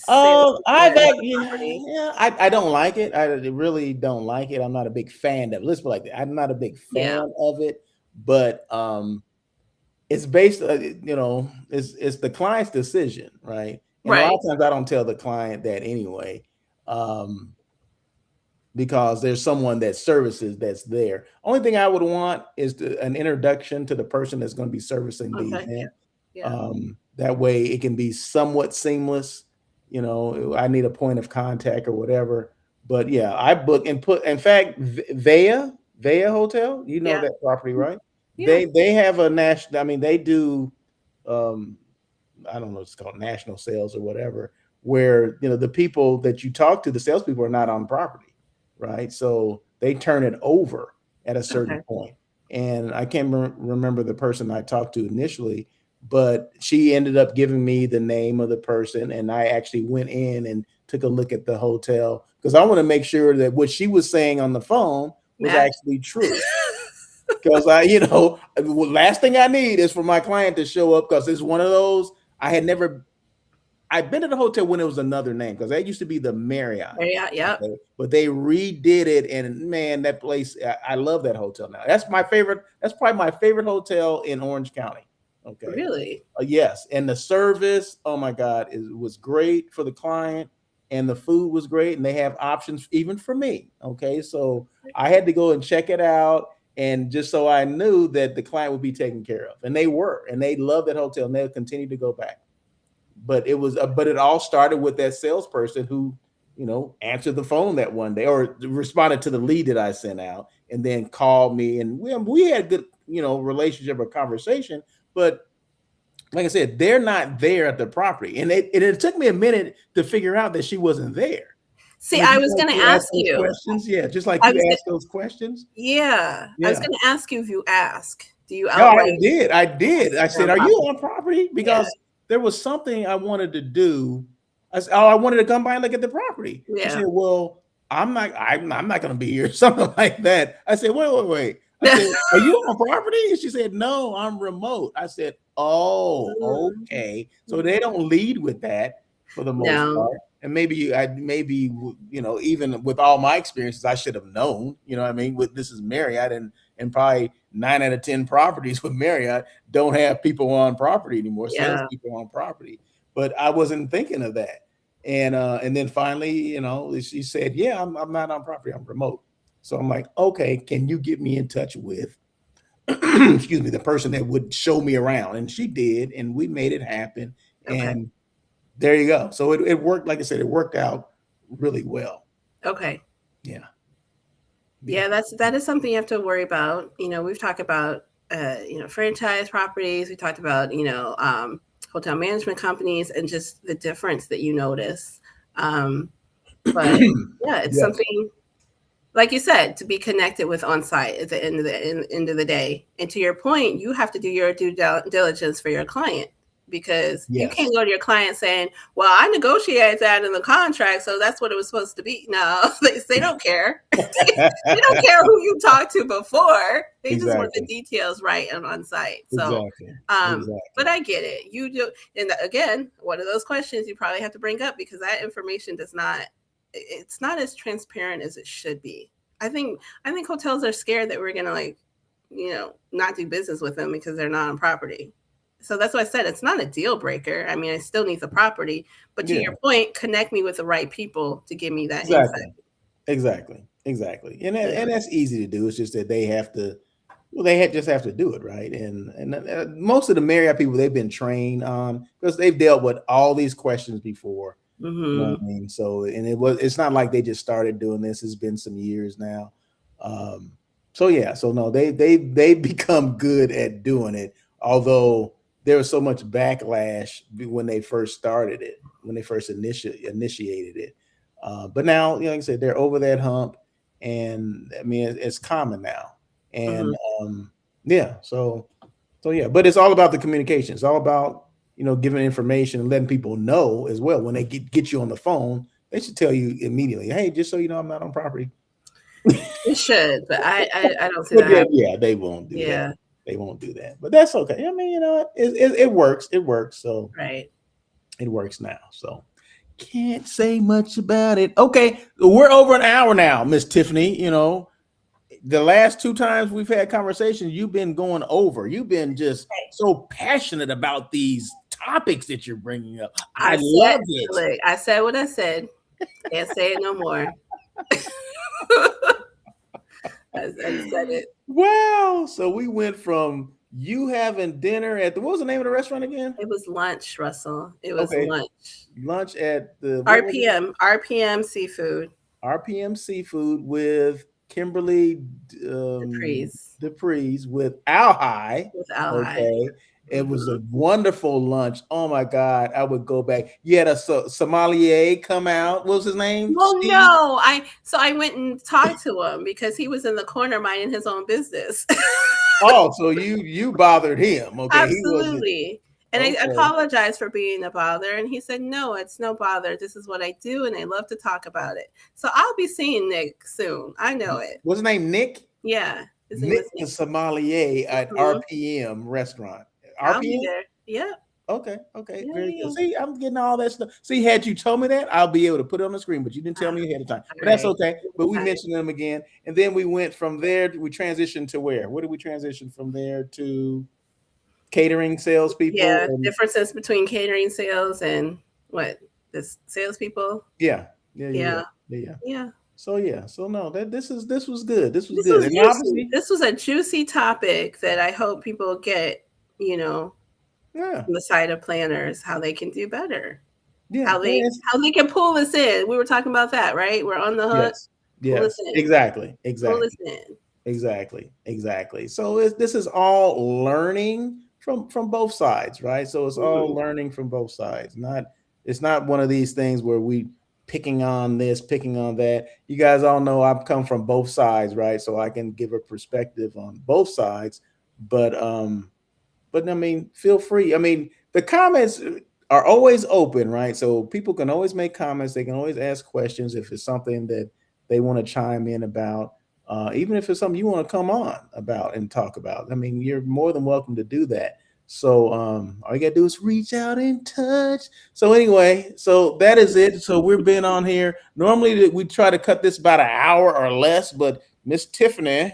I don't like it. I really don't like it. I'm not a big fan of it. Let's put it like that. I'm not a big fan of it, but it's based, it's the client's decision, right? And a lot of times I don't tell the client that anyway, because there's someone that services that's there. Only thing I would want is an introduction to the person that's going to be servicing the event. Yeah. That way it can be somewhat seamless. I need a point of contact or whatever. But yeah, I book and put, in fact, Vea Hotel, that property, right? Yeah. They have a national, they do, I don't know, it's called national sales or whatever, where, the people that you talk to, the salespeople are not on property, right? So they turn it over at a certain point. And I can't remember the person I talked to initially, but she ended up giving me the name of the person, and I actually went in and took a look at the hotel because I want to make sure that what she was saying on the phone was actually true. Because last thing I need is for my client to show up, because it's one of those I've been at the hotel when it was another name, because that used to be the Marriott. Yeah. Okay? But they redid it, and man, that place, I love that hotel now. That's my favorite. That's probably my favorite hotel in Orange County. Okay. Really? Yes. And the service, oh my God, it was great for the client, and the food was great, and they have options even for me. Okay. So I had to go and check it out, and just so I knew that the client would be taken care of, and they were, and they loved that hotel, and they'll continue to go back. But it all started with that salesperson who, answered the phone that one day, or responded to the lead that I sent out, and then called me, and we had good, relationship or conversation. But like I said, they're not there at the property, and it took me a minute to figure out that she wasn't there. See, I was going to ask you questions. Yeah, just like you asked those questions. Yeah, I was going to ask you if you ask. Do you? No, I did. I said, "Are you on property?" Because there was something I wanted to do. I said, "Oh, I wanted to come by and look at the property." Yeah. She said, "Well, I'm not going to be here." Something like that. I said, "Wait." I said, "Are you on property?" And she said, "No, I'm remote." I said, "Oh, okay." So they don't lead with that for the most part. And maybe even with all my experiences, I should have known. You know what I mean? This is Marriott, and probably 9 out of 10 properties with Marriott don't have people on property anymore. Sales people on property. But I wasn't thinking of that. And then finally, she said, "Yeah, I'm not on property. I'm remote." So I'm like, "Okay, can you get me in touch with, excuse me, the person that would show me around?" And she did, and we made it happen. Okay. And there you go. So it worked. Like I said, it worked out really well. Okay. Yeah. Yeah, that is something you have to worry about. We've talked about franchise properties. We talked about hotel management companies, and just the difference that you notice. But yeah, it's something, like you said, to be connected with on site at the end of the day. And to your point, you have to do your due diligence for your client, because you can't go to your client saying, "Well, I negotiated that in the contract, so that's what it was supposed to be." No, they don't care. They don't care who you talked to before. They just want the details right and on site. So, but I get it. You do, and again, one of those questions you probably have to bring up, because that information it's not as transparent as it should be. I think hotels are scared that we're gonna not do business with them because they're not on property. So that's why I said it's not a deal breaker. I mean, I still need the property, but to your point, connect me with the right people to give me that insight. Exactly. And that's easy to do. It's just that they have to. Well, just have to do it, right? And most of the Marriott people, they've been trained on, because they've dealt with all these questions before. Mm-hmm. You know what I mean? So, and it's not like they just started doing this. It's been some years now. So no, they become good at doing it. Although there was so much backlash when they first started it, when they first initiated it. But now, like I said, they're over that hump, and I mean, it's common now. And so yeah, but it's all about the communication. It's all about, giving information and letting people know as well. When they get you on the phone, they should tell you immediately, hey, just so you know, I'm not on property. It should, but I don't see that. Yeah, they won't do that. They won't do that, but that's okay. I mean, it works. It works. So right, it works now. So can't say much about it. Okay, we're over an hour now, Miss Tiffany. The last 2 times we've had conversations, you've been going over. You've been just so passionate about these topics that you're bringing up. I love it. Look, I said what I said. Can't say it no more. I said it. Wow. So we went from you having dinner at what was the name of the restaurant again? It was lunch, Russell. It was lunch. Lunch at the RPM Seafood. RPM Seafood with Kimberly Dupree's with Al High. Okay. It was a wonderful lunch. Oh my God. I would go back. You had a sommelier come out. What was his name? Well, Steve? No. I went and talked to him because he was in the corner minding his own business. Oh, so you bothered him. Okay. Absolutely. And I apologized for being a bother. And he said, no, it's no bother. This is what I do. And I love to talk about it. So I'll be seeing Nick soon. I know it. What's his name? Nick? Yeah. Nick the sommelier at RPM restaurant. RPM? Yeah. Okay. Yeah, very good. See, I'm getting all that stuff. See, had you told me that, I'll be able to put it on the screen, but you didn't tell me ahead of time. But that's okay. But we mentioned them again. And then we went from there, we transitioned to where? What did we transition from there to? Catering salespeople? Yeah, differences between catering sales and what? The salespeople? Yeah. So no, this was good. This was good. And obviously, this was a juicy topic that I hope people get, from the side of planners, how they can do better. Yeah. How they can pull us in. We were talking about that, right? We're on the hook. Yes. Exactly. Pull us in. Exactly. So this is all learning from both sides, right? So it's all learning from both sides. It's not one of these things where we picking on this, picking on that. You guys all know I've come from both sides, right? So I can give a perspective on both sides. But I mean, feel free. I mean, the comments are always open, right? So people can always make comments. They can always ask questions if it's something that they want to chime in about. Even if it's something you want to come on about and talk about. I mean, you're more than welcome to do that. So all you gotta do is reach out and touch. So anyway, so that is it. So we've been on here. Normally we try to cut this about an hour or less, but Miss Tiffany,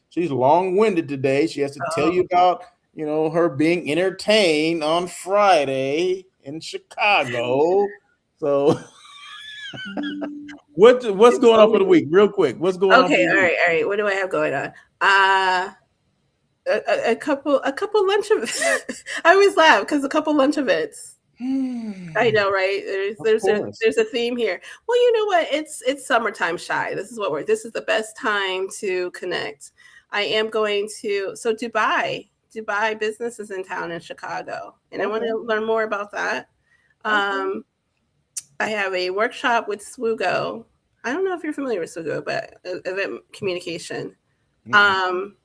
she's long-winded today. She has to tell you about, her being entertained on Friday in Chicago. So what's going on for the week? Real quick. What's going on? Okay, all right. What do I have going on? A couple lunch events. I always laugh because a couple lunch events. I know, right? There's a theme here. Well, you know what? It's summertime shy. This is the best time to connect. I am going to Dubai business is in town in Chicago, and I want to learn more about that. I have a workshop with Swoogo. I don't know if you're familiar with Swoogo, but event communication. And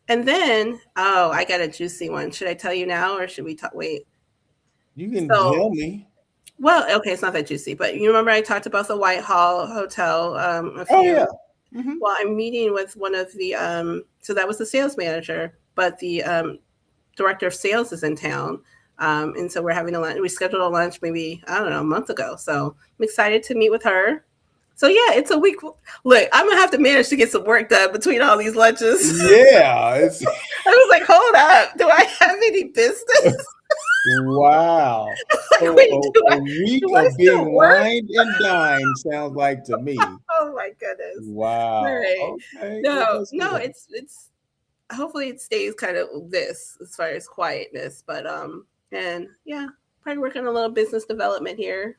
then, I got a juicy one. Should I tell you now, or should we wait? You can tell me. Well, okay, it's not that juicy, but you remember I talked about the Whitehall Hotel. Well, I'm meeting with one of the, so that was the sales manager, but the director of sales is in town. And so we're having a lunch. We scheduled a lunch maybe, I don't know, a month ago. So I'm excited to meet with her. So yeah, it's a week. Look, I'm gonna have to manage to get some work done between all these lunches. Yeah. I was like, hold up. Do I have any business? Wow. So a week do I of being still work? wined and dined sounds like to me. Oh my goodness. All Wow. right. Okay. Well, No, that's no, good. it's hopefully it stays kind of this as far as quietness, but and yeah, probably working on a little business development here.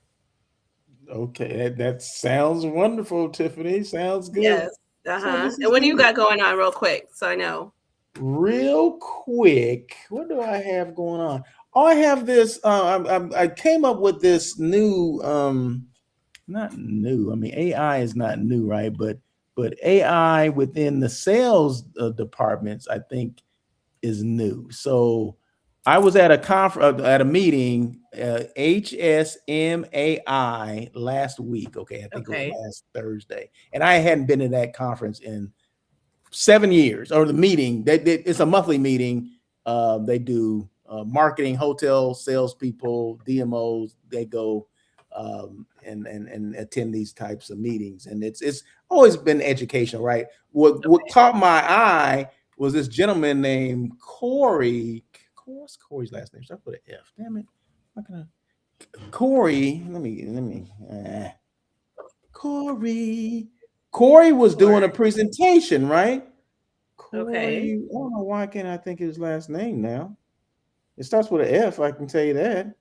Okay. That sounds wonderful, Tiffany. Sounds good. Yes. So Uh-huh. this And is what do you good. got going on real quick so I know? Real quick, what do I have going on? Oh, I have this. I came up with this new, not new. I mean, AI is not new, right? But AI within the sales departments, I think, is new. So I was at a conference, at a meeting, HSMAI last week. Okay, I think it was Okay. last Thursday, and I hadn't been to that conference in 7 years, or the meeting. It's a monthly meeting. They do marketing, hotel salespeople, DMOs. They go and attend these types of meetings, and it's always been educational, right? What caught my eye was this gentleman named Corey. What's Corey's last name? Should I put an F? Damn it! How can I? Corey. Let me. Corey. Corey was doing a Or presentation, right? okay. Corey, I don't know why can't I think his last name now. It starts with an F, I can tell you that.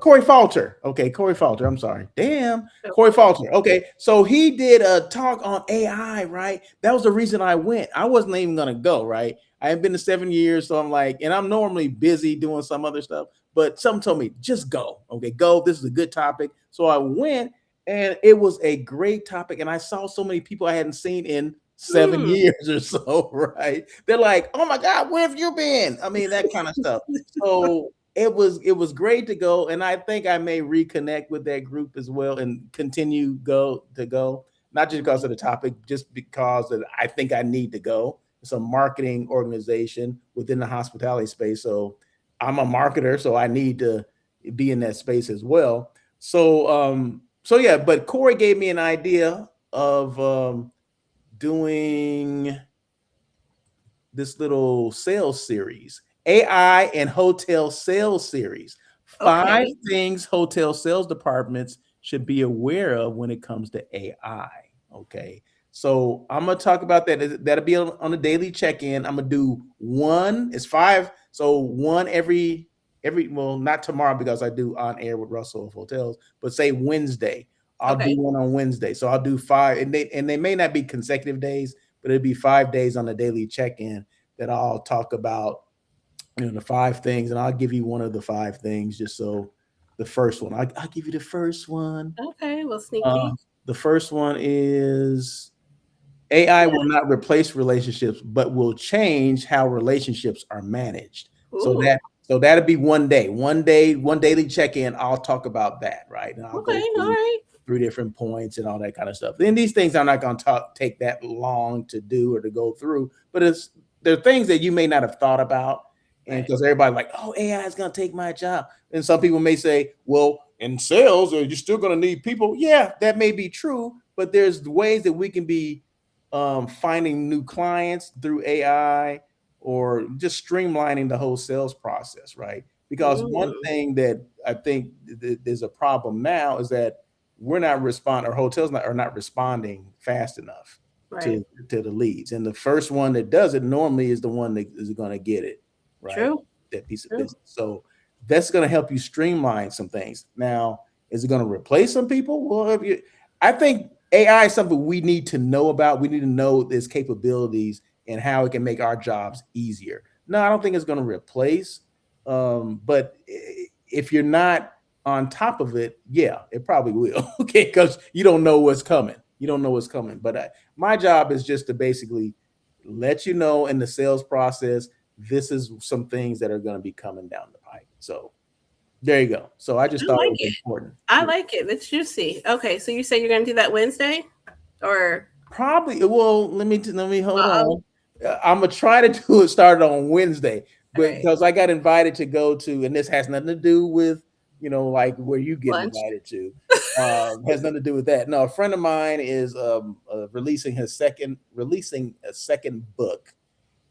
Corey Falter. Okay, Corey Falter. I'm sorry. Damn, Corey Okay. Falter. Okay, so he did a talk on AI, right? That was the reason I went. I wasn't even gonna go, right? I had been to 7 years, so I'm like, and I'm normally busy doing some other stuff, but something told me just go. Okay, go. This is a good topic. So I went, and it was a great topic, and I saw so many people I hadn't seen in seven Hmm. years or so, right? They're like, oh my God, where have you been? I mean, that kind of stuff. So it was great to go, and I think I may reconnect with that group as well and continue go, not just because of the topic, just because that I think I need to go. It's a marketing organization within the hospitality space, so I'm a marketer, so I need to be in that space as well. So yeah, but Corey gave me an idea of doing this little sales series, AI and hotel sales series. Five Okay. things hotel sales departments should be aware of when it comes to AI. Okay. So I'm gonna talk about that. That'll be on a daily check-in. I'm gonna do one. It's five. So one every well, not tomorrow because I do on air with Russell of Hotels, but say Wednesday. I'll do Okay. one on Wednesday. So I'll do five, and they may not be consecutive days, but it'll be 5 days on a daily check-in that I'll talk about, the five things, and I'll give you one of the five things just so the first one. I'll give you the first one. Okay. Well, sneak Uh, peek. the first one is AI will not replace relationships, but will change how relationships are managed. So Ooh. that'll be one day, one daily check-in. I'll talk about that, right? And I'll Okay. go All through right. 3 different points and all that kind of stuff. Then these things I'm not going to take that long to do or to go through, but they're things that you may not have thought about. And Right. because everybody's like, oh, AI is going to take my job. And some people may say, well, in sales, are you still going to need people? Yeah, that may be true, but there's ways that we can be finding new clients through AI or just streamlining the whole sales process, right? Because one Mm, thing that I think there's a problem now is that we're not responding, or hotels are not responding fast enough right. to the leads. And the first one that does it normally is the one that is going to get it, right? True. That piece of True. business. So that's going to help you streamline some things. Now, is it going to replace some people? Well, I think AI is something we need to know about. We need to know its capabilities and how it can make our jobs easier. No, I don't think it's going to replace. But if you're not on top of it, yeah, it probably will. Okay, because you don't know what's coming. You don't know what's coming. But my job is just to basically let you know in the sales process, this is some things that are going to be coming down the pipe. So there you go. So I just I thought it like was it. important. I Yeah. like it. It's juicy. Okay. So you say you're going to do that Wednesday? Or, Probably. Well, let me hold well, on. I'm gonna try to do it started on Wednesday, all but right. because I got invited to go to, and this has nothing to do with like where you get Lunch. invited to. Has nothing to do with that. No, a friend of mine is releasing a second book,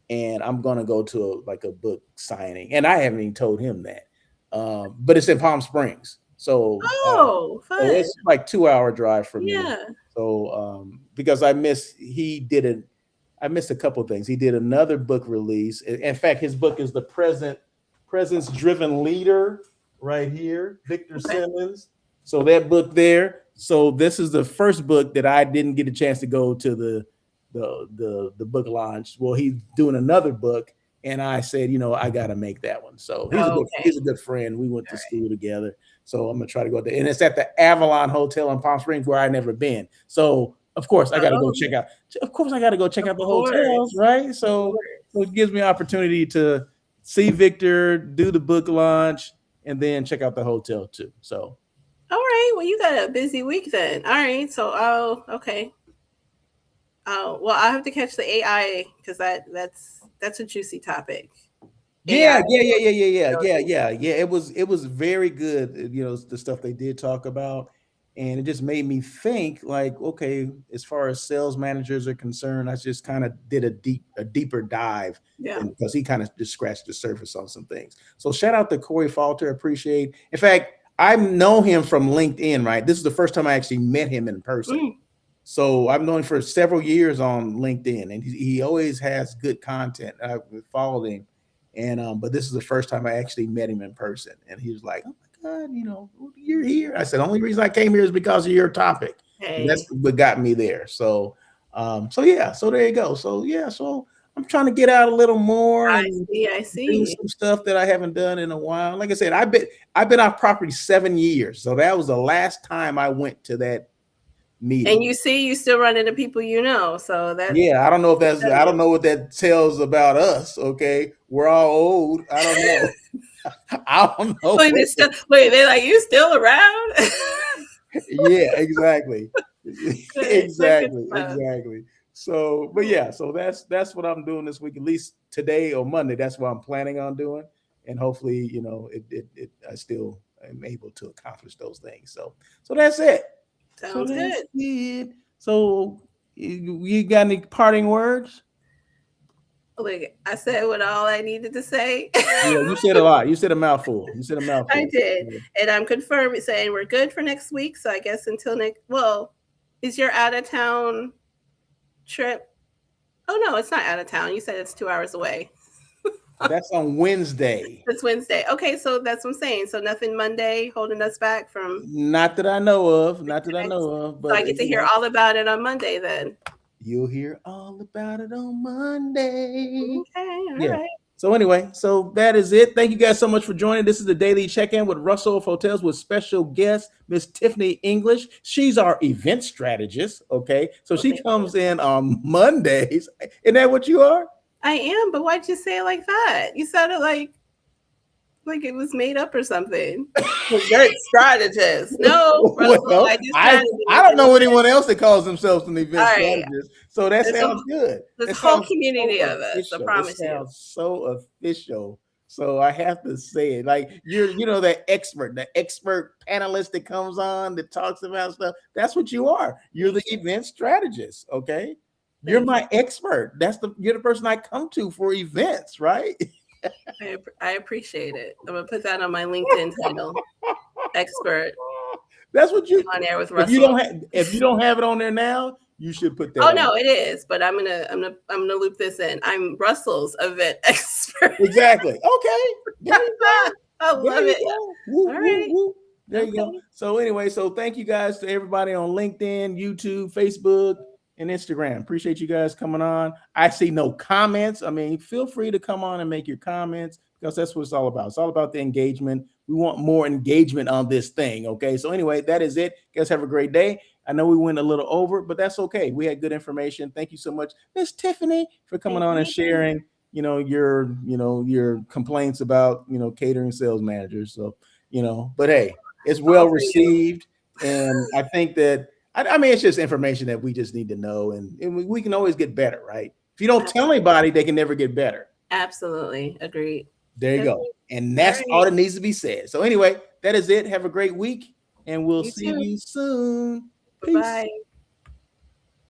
and I'm gonna go to like a book signing, and I haven't even told him that. but it's in Palm Springs. So, Oh, so fun. it's like 2 hour drive for me. Yeah. So because I missed a couple of things. He did another book release. In fact, his book is The Presence Driven Leader right here, Victor Simmons. So that book there. So this is the first book that I didn't get a chance to go to the book launch. Well, he's doing another book, and I said, I got to make that one. So he's a good friend. We went to school together. So I'm gonna try to go there, and it's at the Avalon Hotel in Palm Springs where I've never been. So of course I got to go check out. Of course I got to go check out the hotels, right? So it gives me opportunity to see Victor, do the book launch, and then check out the hotel too. So. All right. Well, you got a busy week then. All right. So, okay. Well, I have to catch the AI because that's a juicy topic. Yeah. It was very good. The stuff they did talk about, and it just made me think. Like, okay, as far as sales managers are concerned, I just kind of did a deeper dive. Yeah. Because he kind of just scratched the surface on some things. So shout out to Corey Falter. Appreciate. In fact, I know him from LinkedIn, right? This is the first time I actually met him in person. So I've known him for several years on LinkedIn, and he always has good content. I've followed him, and but this is the first time I actually met him in person. And he was like, "Oh my God, you're here." I said, "The only reason I came here is because of your topic." Hey. That's what got me there. So yeah. So there you go. So yeah. So I'm trying to get out a little more. I see. Do some stuff that I haven't done in a while. Like I said, I've been off property 7 years. So that was the last time I went to that meeting. And you still run into people So that I don't know if I don't know what that tells about us. Okay, we're all old. I don't know. I don't know. They're like, you still around? Yeah, exactly. Exactly. So, but yeah, so that's what I'm doing this week, at least today or Monday. That's what I'm planning on doing, and hopefully, I still am able to accomplish those things. So that's it. Sounds good. So, you got any parting words? Look, I said what all I needed to say. Yeah, you said a lot. You said a mouthful. I did, and I'm confirming saying we're good for next week. So I guess until next. Well, is your out of town trip? Oh no, it's not out of town. You said it's 2 hours away. That's on Wednesday. It's Wednesday. Okay, so that's what I'm saying. So nothing Monday holding us back from. Not that I know of. But so I get to hear all about it on Monday then. You'll hear all about it on Monday. Okay, all right. So anyway, so that is it. Thank you guys so much for joining. This is the Daily Check-In with Russell of Hotels with special guest, Miss Tiffany English. She's our event strategist, okay? So she comes in on Mondays. Isn't that what you are? I am, but why'd you say it like that? You sounded like it was made up or something. You're strategist. No, Russell, I don't know anyone else that calls themselves an event strategist. So that sounds good. This whole community of us, I promise you. It sounds so official. So I have to say it. Like you're, the expert panelist that comes on that talks about stuff. That's what you are. You're the event strategist. Okay. You're my expert. You're the person I come to for events, right? I appreciate it. I'm gonna put that on my LinkedIn title. Expert. That's what you on air with Russell. If you don't have it on there now, you should put that. Oh no, it is. But I'm gonna loop this in. I'm Russell's event expert. Exactly. Okay. I love it. Woo, all right. Woo. There you go. So anyway, thank you guys to everybody on LinkedIn, YouTube, Facebook, and Instagram. Appreciate you guys coming on. I see no comments. I mean, feel free to come on and make your comments because that's what it's all about. It's all about the engagement. We want more engagement on this thing. Okay. So anyway, that is it. Guys, have a great day. I know we went a little over, but that's okay. We had good information. Thank you so much, Miss Tiffany, for coming on and sharing, your complaints about, catering sales managers. So, but hey, it's well received. And I think that, I mean, it's just information that we just need to know, and we can always get better, right? If you don't tell anybody, they can never get better. Absolutely. Agreed. There you go. And that's all that needs to be said. So anyway, that is it. Have a great week, and we'll see you soon. Peace. Bye.